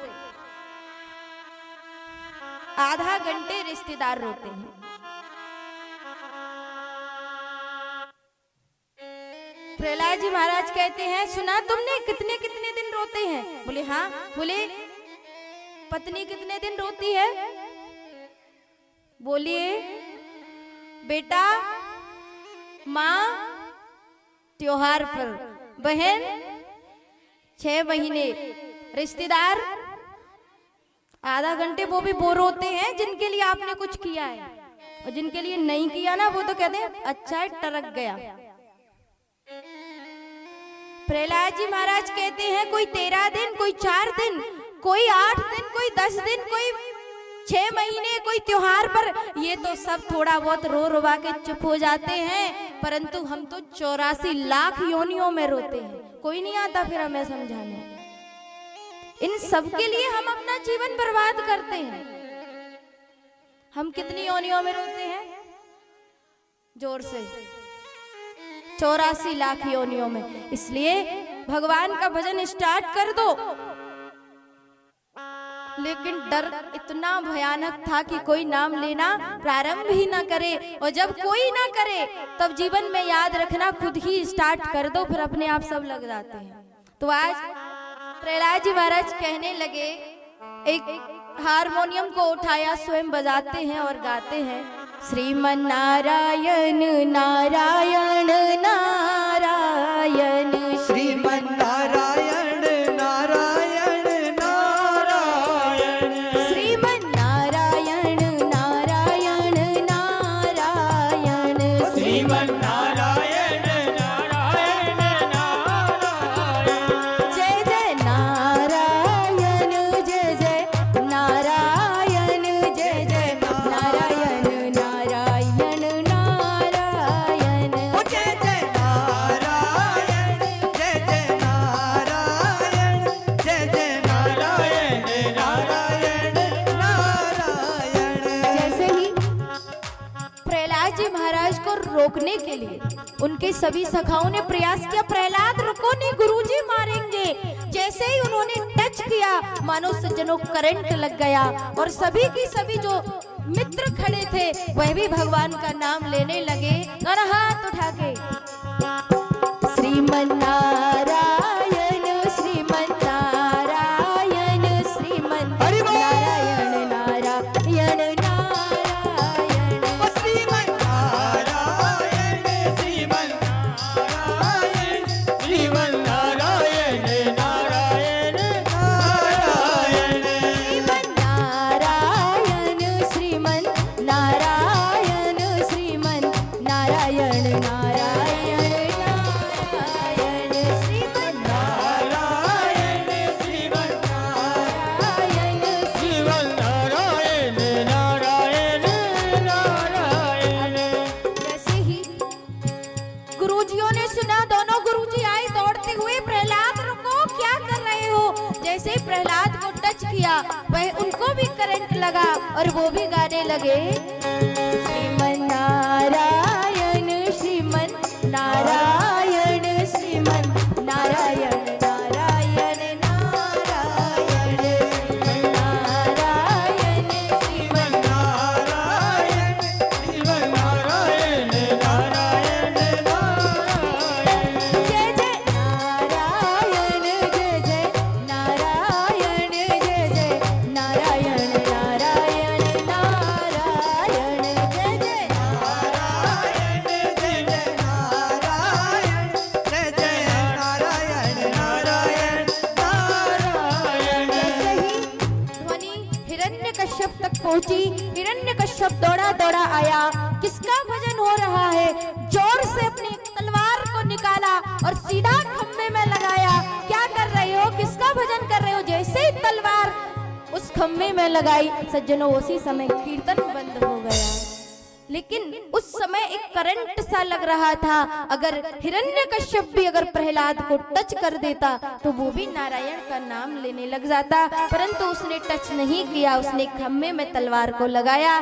आधा घंटे रिश्तेदार रोते हैं। प्रहलाद जी महाराज कहते हैं, सुना तुमने कितने कितने दिन रोते हैं? बोले हाँ। बोले पत्नी कितने दिन रोती है? बोलिए बेटा, माँ त्योहार पर, बहन 6 महीने, रिश्तेदार आधा घंटे वो भी बोर होते हैं जिनके लिए आपने कुछ किया है, और जिनके लिए नहीं किया ना वो तो कहते हैं अच्छा है टरक गया। प्रहलाद जी महाराज कहते हैं कोई 13 दिन, कोई 4 दिन, कोई 8 दिन, कोई 10 दिन, कोई 6 महीने, कोई त्योहार पर, ये तो सब थोड़ा बहुत रो रुबा के चुप हो जाते हैं, परंतु हम तो 84 लाख योनियों में रोते हैं। कोई नहीं आता फिर हमें समझाने। इन सब के लिए हम अपना जीवन बर्बाद करते हैं। हम कितनी योनियों में रोते हैं? जोर से 84 लाख योनियों में। इसलिए भगवान का भजन स्टार्ट कर दो, लेकिन डर इतना भयानक था कि कोई नाम लेना प्रारंभ ही ना करे, और जब कोई ना करे तब जीवन में याद रखना खुद ही स्टार्ट कर दो, फिर अपने आप सब लग जाते हैं। तो आज प्रहलाद जी महाराज कहने लगे, एक हारमोनियम को उठाया, स्वयं बजाते हैं और गाते हैं, श्रीमन नारायण नारायण नारायण, श्रीमन नारायण नारायण नारायण, श्रीमन नारायण नारायण नारायण, श्रीमन नारायण नारायण नारायण, जय जय नारायण, जय जय नारायण, जय जय नारायण नारायण नारायण, ओ जय जय नारायण, जय जय नारायण, जय जय नारायण नारायण नारायण। जैसे ही प्रहलाद जी महाराज को रोकने के लिए उनके सभी सखाओं ने प्रयास किया, प्रहलाद रुको नहीं, गुरुजी मारेंगे। जैसे ही उन्होंने टच किया, मानो सज्जनों करंट लग गया, और सभी की सभी जो मित्र खड़े थे वह भी भगवान का नाम लेने लगे, और हाथ उठा के श्रीमन नारायण, श्रीमन नारायण, श्रीमन हरि बोल। नारायण नारायण नारायण, ओ श्रीमन नारायण, श्रीमन नारायण, श्रीमन नारायण नारायण नारायण, श्रीमन नारायण, श्रीमन नारायण, श्रीमन नारायण नारायण नारायण, श्रीमन नारायण, श्रीमन नारायण। श्रीमन नारायण नारायण नारायण। जैसे ही गुरुजियों ने सुना, दोनों गुरुजी आए दौड़ते हुए, प्रहलाद रुको, क्या कर रहे हो? जैसे ही प्रहलाद को टच किया, वह उनको भी करंट लगा और वो भी गाने लगे, श्रीमन नारायण, श्रीमन नारायण, श्रीमन नारायण नारायण नारायण, श्रीमन नारायण, श्रीमन नारायण, श्रीमन नारायण नारायण नारायण। जय जय नारायण, जय जय नारायण, जय जय नारायण नारायण नारायण, जय जय नारायण, जय जय नारायण, जय जय नारायण नारायण नारायण। ऐसे ही ध्वनि हिरण्यकश्यप तक पहुंची। हिरण्यकश्यप दौड़ा दौड़ा आया, किसका भजन हो रहा है? जोर से अपनी तलवार को निकाला और सीधा खंभे में लगाया। क्या कर रहे हो? किसका भजन कर रहे हो? जैसे ही तलवार उस खंभे में लगाई, सज्जनों, उसी समय कीर्तन बंद हो गया। लेकिन उस समय एक करंट सा लग रहा था। अगर हिरण्यकश्यप भी अगर प्रहलाद को टच कर देता तो वो भी नारायण का नाम लेने लग जाता, परंतु उसने टच नहीं किया, उसने खम्भे में तलवार को लगाया।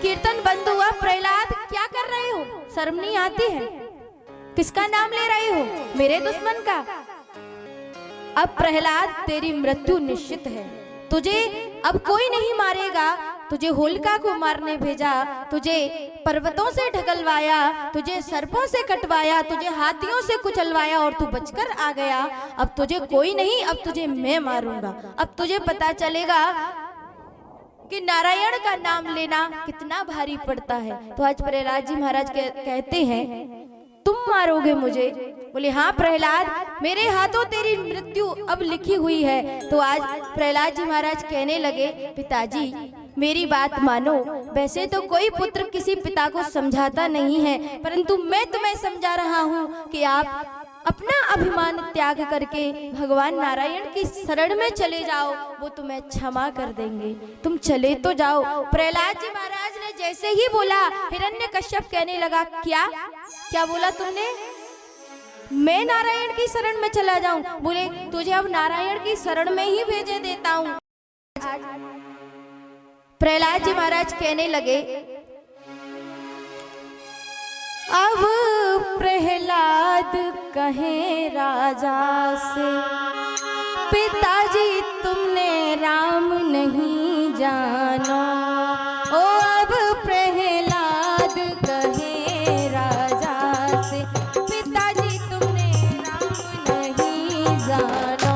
कीर्तन बंद हुआ। प्रहलाद क्या कर रहे हो? शर्म नहीं आती है? किसका नाम ले रहे हो? मेरे दुश्मन का। अब प्रहलाद, तेरी मृत्यु निश्चित है। तुझे अब कोई नहीं मारेगा। तुझे होलिका को मारने भेजा, तुझे पर्वतों से ढकलवाया, तुझे सर्पों से कटवाया, तुझे हाथियों से कुचलवाया और तू बचकर आ गया। अब तुझे कोई नहीं, अब तुझे मैं मारूंगा। अब तुझे पता चलेगा कि नारायण का नाम लेना कितना भारी पड़ता है। तो आज प्रहलाद जी महाराज कहते हैं तुम मारोगे मुझे। बोले हाँ प्रहलाद, मेरे हाथों तेरी मृत्यु अब लिखी हुई है। तो आज प्रहलाद जी महाराज कहने लगे पिताजी मेरी बात मानो। वैसे तो कोई पुत्र किसी पिता को समझाता नहीं है, परंतु मैं तुम्हें समझा रहा हूँ कि आप अपना अभिमान त्याग करके भगवान नारायण की शरण में चले जाओ, वो तुम्हें क्षमा कर देंगे। तुम चले तो जाओ। प्रहलाद जी महाराज ने जैसे ही बोला, हिरण्यकश्यप कहने लगा क्या क्या बोला तुमने? मैं नारायण की शरण में चला जाऊं? बोले तुझे अब नारायण की शरण में ही भेजे देता हूं। प्रहलाद जी महाराज कहने लगे अब प्रहलाद कहे राजा से पिताजी तुमने राम नहीं जाना। ओ अब प्रहलाद कहे राजा से पिताजी तुमने राम नहीं जाना।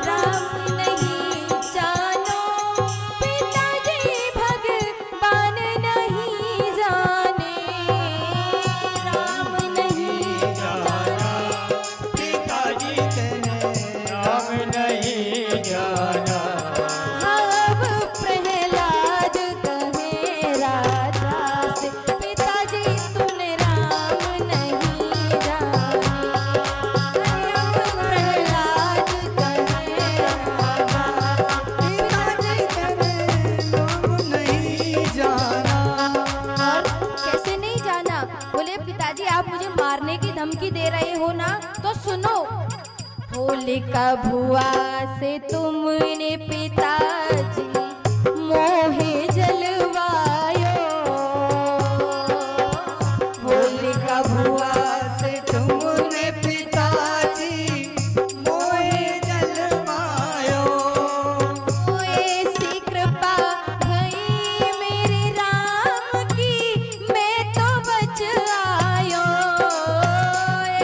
राम नहीं जानो पिताजी भगवान नहीं जाने। राम नहीं जाना पिताजी तेने राम नहीं जाना। अब प्रहलाद कहे राजा से पिताजी तुमने राम नहीं जाने। अब प्रहलाद कहे पिताजी तेने राम नहीं जाना। और कैसे नहीं जाना? बोले पिताजी आप मुझे मारने की धमकी दे रहे हो ना, तो सुनो। होलिका भुआ से तुमने पिताजी मोहे जलवायो। होलिका भुआ से तुमने पिताजी मोहे जलवायो। ऐसी कृपा भई मेरे राम की मैं तो बच आयो।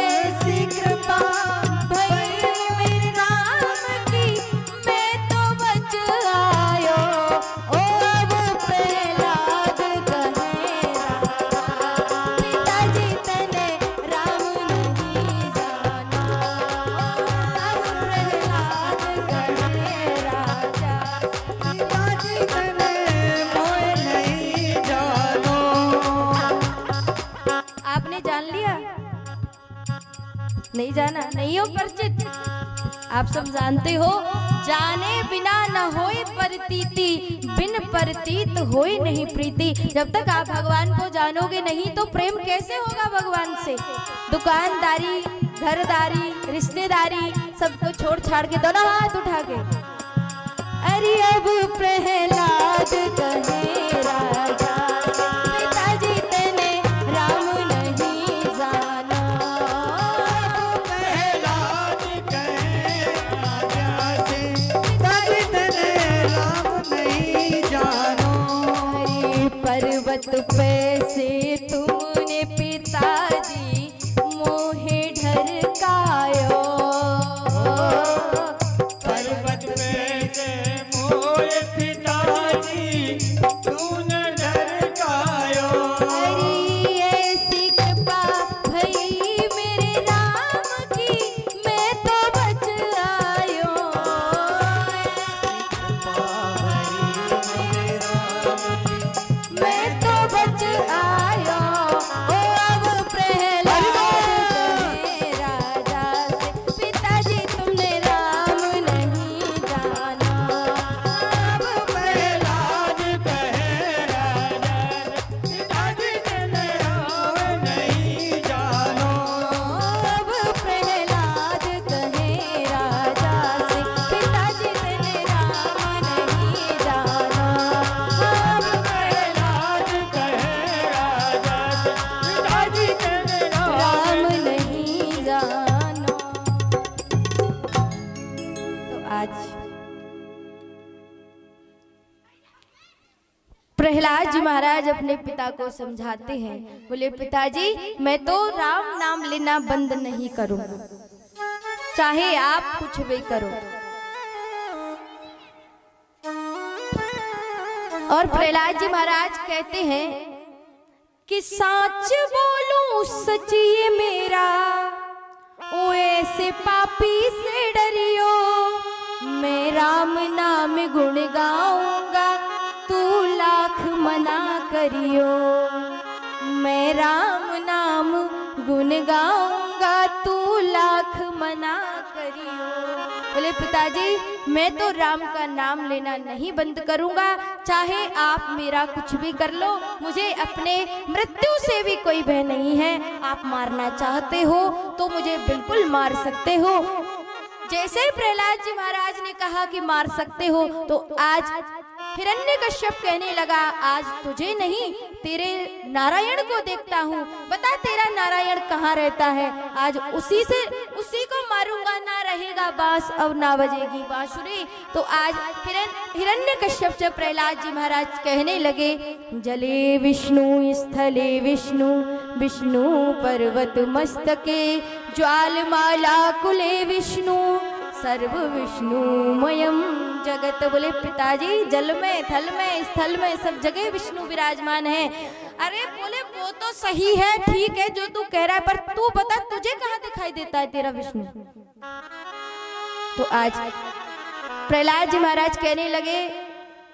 ऐसी कृपा भई मेरे राम की मैं तो बच आयो। ओ अब प्रहलाद कहे पिताजी तने राम नहीं जाना। अब प्रहलाद कहे राजा पिताजी तेने मोहे नहीं जानो। आपने जान लिया? नहीं जाना? नहीं हो परिचित? आप सब जानते हो जाने बिना न होए प्रतीति, बिन प्रतीत होए नहीं प्रीति। जब तक आप भगवान को जानोगे नहीं तो प्रेम कैसे होगा भगवान से? दुकानदारी, घरदारी, रिश्तेदारी सबको छोड़ छाड़ के दोनों हाथ उठा के अरे अब प्रहलाद कहे राजा पिताजी तेने राम नहीं जाना। प्रहलाद कहे राजा से पिताजी तेने राम नहीं जानो। हरे पर्वत पे से तुमने पिताजी मोहे ढरकायो। पर्वत पे से मोहे पिताजी तूने ढरकायो। हरी ऐसी कृपा भई मेरे राम की मैं तो बच आयो। मैं तो बच आयो। ओ अब प्रहलाद कहे राजा से पिताजी तुमने राम नहीं जाना। अब प्रहलाद कहे राजा पिताजी तेने राम नहीं जानो। अब प्रहलाद कहे राजा से पिताजी तेने राम नहीं जाना। अब प्रहलाद कहे राजा पिताजी तेने राम नहीं जाना। तो आज प्रहलाद जी महाराज अपने पिता को समझाते हैं। बोले पिताजी मैं तो राम नाम लेना बंद नहीं करूंगा, चाहे आप कुछ भी करो। और प्रहलाद जी महाराज कहते हैं कि साच बोलूं सच ये मेरा, ओ ऐसे पापी से डरियो, मैं राम नाम गुण गाऊंगा, तू लाख मना करियो। मैं राम नाम गुण गाऊंगा, तू लाख मना करियो। बोले पिताजी मैं तो राम का नाम लेना नहीं बंद करूंगा, चाहे आप मेरा कुछ भी कर लो, मुझे अपने मृत्यु से भी कोई भय नहीं है। आप मारना चाहते हो तो मुझे बिल्कुल मार सकते हो। जैसे ही प्रहलाद जी महाराज ने कहा कि मार सकते हो, तो आज हिरण्यकश्यप कहने लगा आज तुझे नहीं तेरे नारायण को देखता हूँ, बता तेरा नारायण कहाँ रहता है, आज उसी को मारूंगा, ना रहेगा बांस और ना बजेगी बांसुरी। तो आज हिरण्यकश्यप से प्रहलाद जी महाराज कहने लगे जले विष्णु स्थले विष्णु, विष्णु पर्वत मस्तके, ज्वालमाला कुले विष्णु, सर्व विष्णुमयम जगत। बोले पिताजी जल में थल में स्थल में सब जगह विष्णु विराजमान है। अरे बोले वो तो सही है, ठीक है जो तू कह रहा है, पर तू बता तुझे कहाँ दिखाई देता है तेरा विष्णु। तो आज प्रहलाद जी महाराज कहने लगे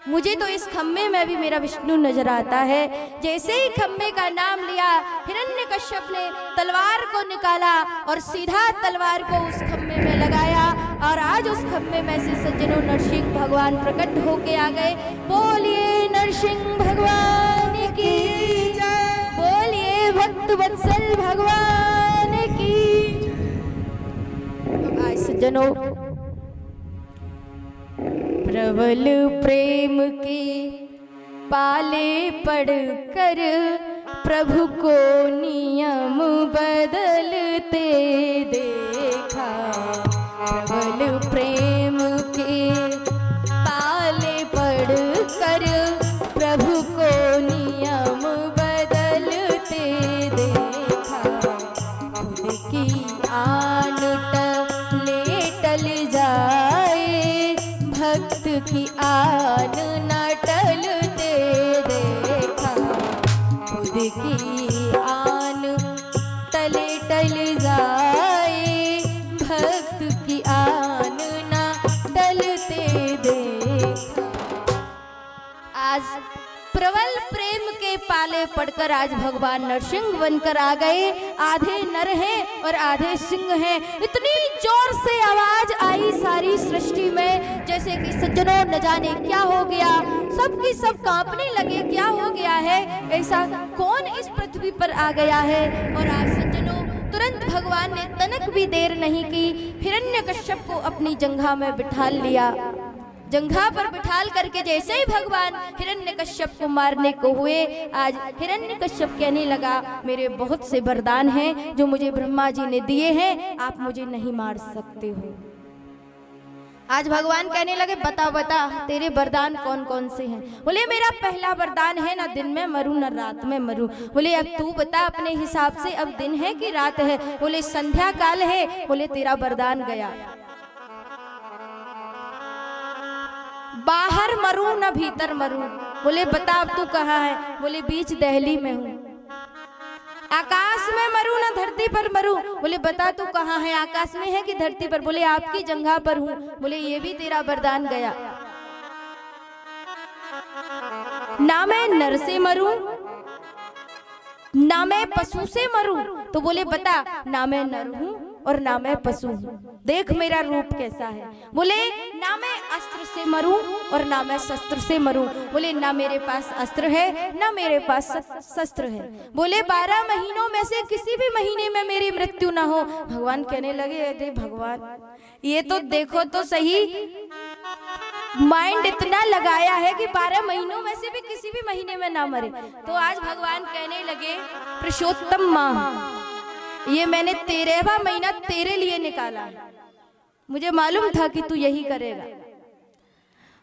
मुझे तो इस खम्भे में भी मेरा विष्णु नजर आता है। जैसे ही खम्भे का नाम लिया, हिरण्यकश्यप ने तलवार को निकाला और सीधा तलवार को उस खम्भे में लगाया, और आज उस खम्भे में से सज्जनों नरसिंह भगवान प्रकट होके आ गए। बोलिए नरसिंह भगवान की जय, बोलिए भक्त वत्सल भगवान की। तो आज सज्जनों प्रबल प्रेम के पाले पड़कर प्रभु को नियम बदलते देखा। प्रबल प्रेम के पाले पड़कर प्रभु को नियम बदलते देखा। खुद की आन टल जाए, भक्त की आन न टलते देखा। खुद की आन टल जाए, भक्त की आन न टलते देखा। आज प्रबल प्रेम के पाले पड़कर आज भगवान नरसिंह बनकर आ गए। आधे नर हैं और आधे सिंह हैं। इतनी जोर से आवाज आई सारी सृष्टि में, जैसे कि सज्जनों न जाने क्या हो गया, सबकी सब कांपने लगे, क्या हो गया है, ऐसा कौन इस पृथ्वी पर आ गया है। और आज सज्जनों तुरंत भगवान ने तनक भी देर नहीं की, हिरण्यकश्यप को अपनी जंघा में बिठा लिया। जंघा पर बिठाल करके जैसे ही भगवान हिरण्यकश्यप को मारने को हुए, आज हिरण्यकश्यप कहने लगा मेरे बहुत से वरदान हैं जो मुझे ब्रह्मा जी ने दिए हैं, आप मुझे नहीं मार सकते हो। आज भगवान कहने लगे बता बता तेरे वरदान कौन कौन से हैं। बोले मेरा पहला वरदान है ना दिन में मरूं ना रात में मरूं। बोले अब तू बता अपने हिसाब से, अब दिन है कि रात है। बोले संध्या काल है। बोले तेरा वरदान गया। बाहर मरूं ना भीतर मरूं। बोले बता अब तू कहाँ है। बोले बीच दहली में हूँ। आकाश में मरूं ना धरती पर मरूं। बोले बता तू कहाँ है, आकाश में है कि धरती पर। बोले आपकी जंघा पर हूँ। बोले ये भी तेरा वरदान गया। ना मैं नर से मरूं ना मैं पशु से मरूं। तो बोले बता ना मैं नर हूं और ना मैं पशु हूं, देख मेरा रूप कैसा है। बोले ना मैं अस्त्र से मरूं और ना मैं शस्त्र से मरूं। बोले ना मेरे पास अस्त्र है ना मेरे पास शस्त्र है। बोले 12 महीनों में से किसी भी महीने में मेरी मृत्यु ना हो। भगवान कहने लगे अरे भगवान ये तो देखो तो सही, माइंड इतना लगाया है कि 12 महीनों में से भी किसी भी महीने में ना मरे। तो आज भगवान कहने लगे पुरुषोत्तम माह, ये मैंने 13वां महीना तेरे लिए निकाला है। मुझे मालूम था कि तू यही करेगा।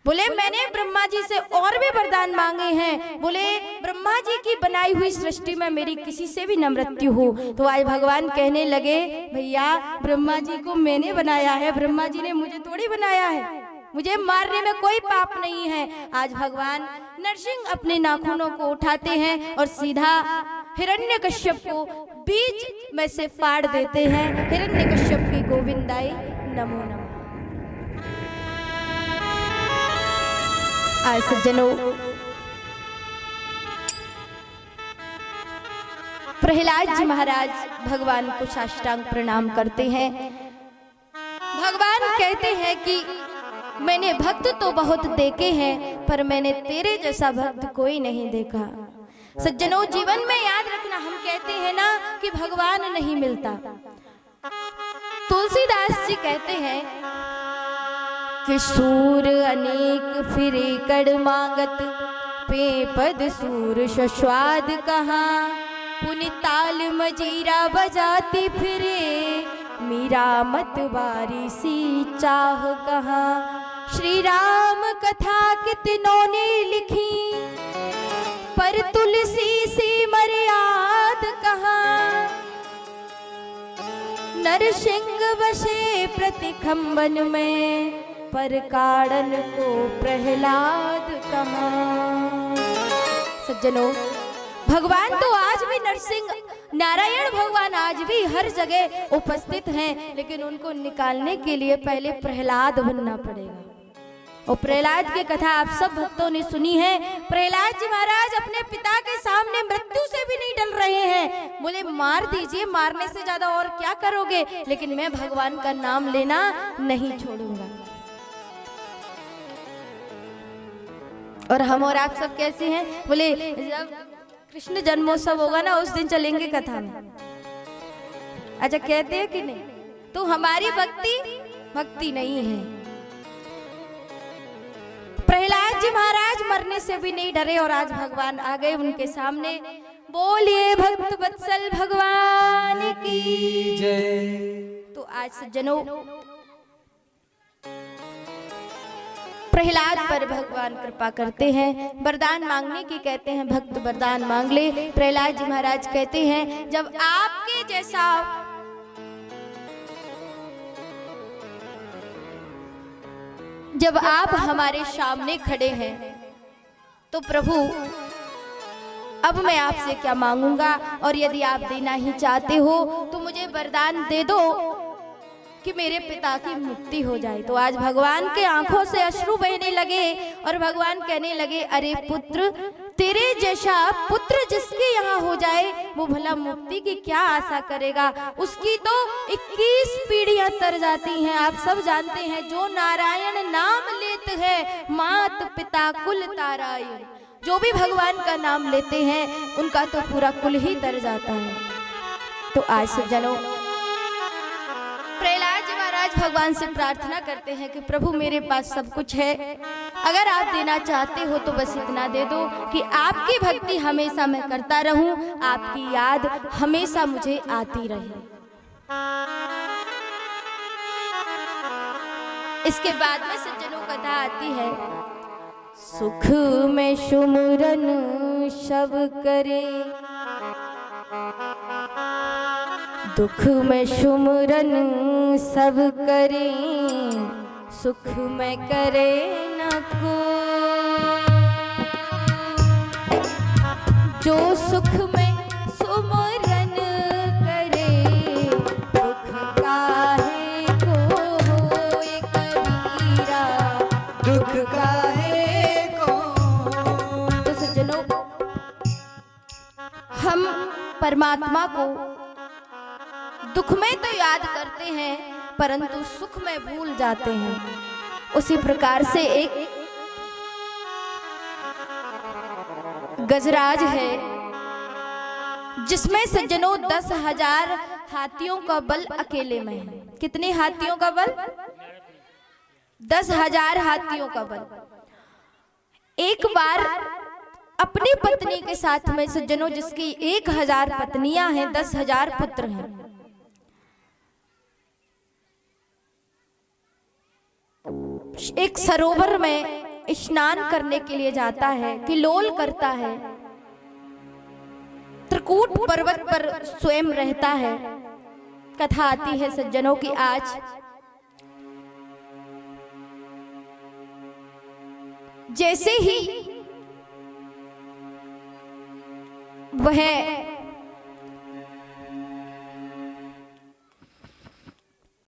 बोले मैंने ब्रह्मा जी से और भी वरदान मांगे हैं। बोले ब्रह्मा जी की बनाई हुई सृष्टि में मेरी किसी से भी न मृत्यु हो। तो आज भगवान कहने लगे भैया ब्रह्मा जी को मैंने बनाया है, ब्रह्मा जी ने मुझे थोड़ी बनाया है। मुझे मारने में कोई पाप नहीं है। आज भगवान नरसिंह अपने नाखूनों को उठाते हैं और सीधा हिरण्यकश्यप को बीच में से फाड़ देते हैं। हिरण्यकश्यप की गोविंदाई नमो नमः। आज सज्जनों, प्रहलाद जी महाराज भगवान को साष्टांग प्रणाम करते हैं। भगवान कहते हैं कि मैंने भक्त तो बहुत देखे हैं, पर मैंने तेरे जैसा भक्त कोई नहीं देखा। सज्जनों, जीवन में याद रखना, हम कहते हैं ना कि भगवान नहीं मिलता। तुलसीदास जी कहते हैं कि सूर अनेक फिरे कड़ मांगत, पे पद सूर स्वाद कहाँ, पुनि ताल मजीरा बजाती फिरे, मीरा मत बारी सी चाह कहाँ। श्री राम कथा कितनों ने लिखी, पर तुलसी सी मर्याद कहाँ। नरसिंह बसे प्रतिखंबन में, पर काड़न को प्रहलाद कहाँ। सज्जनों, भगवान तो आज भी नरसिंह नारायण भगवान आज भी हर जगह उपस्थित हैं, लेकिन उनको निकालने के लिए पहले प्रहलाद बनना पड़ेगा। और प्रहलाद की कथा आप सब भक्तों ने सुनी है। प्रहलाद जी महाराज अपने पिता के सामने मृत्यु से भी नहीं डर रहे हैं। बोले मार दीजिए, मारने से ज्यादा और क्या करोगे, लेकिन मैं भगवान का नाम लेना नहीं छोड़ूंगा। और हम और आप सब कैसे हैं? बोले जब कृष्ण जन्मोत्सव होगा ना, उस दिन चलेंगे कथा में। अच्छा, कहते हैं कि नहीं? तो हमारी भक्ति नहीं है। प्रहलाद जी महाराज मरने से भी नहीं डरे और आज भगवान आ गए उनके सामने। बोलिए भक्त वत्सल भगवान की जय। तो आज सज्जनों, प्रहलाद पर भगवान कृपा करते हैं, वरदान मांगने की कहते हैं। भक्त वरदान मांग ले। प्रहलाद जी महाराज कहते हैं, जब आपके जैसा जब आप हमारे सामने खड़े हैं तो प्रभु अब मैं आपसे क्या मांगूंगा, और यदि आप देना ही चाहते हो तो मुझे वरदान दे दो कि मेरे पिता की मुक्ति हो जाए। तो आज भगवान के आंखों से अश्रु बहने लगे और भगवान कहने लगे, अरे पुत्र, तेरे जैसा पुत्र जिसके यहाँ हो जाए वो भला मुक्ति की क्या आशा करेगा। उसकी तो 21 पीढ़ियां तर जाती हैं। आप सब जानते हैं, जो नारायण नाम लेते हैं मात पिता कुल तारायण। जो भी भगवान का नाम लेते हैं उनका तो पूरा कुल ही तर जाता है। तो आज सज्जनों, प्रहलाद जी महाराज भगवान से प्रार्थना करते हैं कि प्रभु मेरे पास सब कुछ है, अगर आप देना चाहते हो तो बस इतना दे दो कि आपकी भक्ति हमेशा मैं करता रहूं, आपकी याद हमेशा मुझे आती रहे। इसके बाद में सज्जनों कथा आती है, सुख में सुमिरन सब करे, दुख में सुमिरन सब करे, सुख में करे न को। जो सुख में सुमिरन करे, दुख काहे को होए कबीरा, दुख काहे को। तो सज्जनों, हम परमात्मा को दुख में तो याद करते हैं परंतु सुख में भूल जाते हैं। उसी प्रकार से एक गजराज है जिसमें सज्जनों 10,000 हाथियों का बल अकेले में है। कितने हाथियों का बल? 10,000 हाथियों का बल। एक बार अपनी पत्नी के साथ में सज्जनों, जिसकी 1,000 पत्नियां हैं, 10,000 पुत्र हैं, एक सरोवर में स्नान करने के लिए जाता है, किलोल करता है, त्रिकूट पर्वत पर स्वयं रहता है। कथा आती है सज्जनों की, आज जैसे ही वह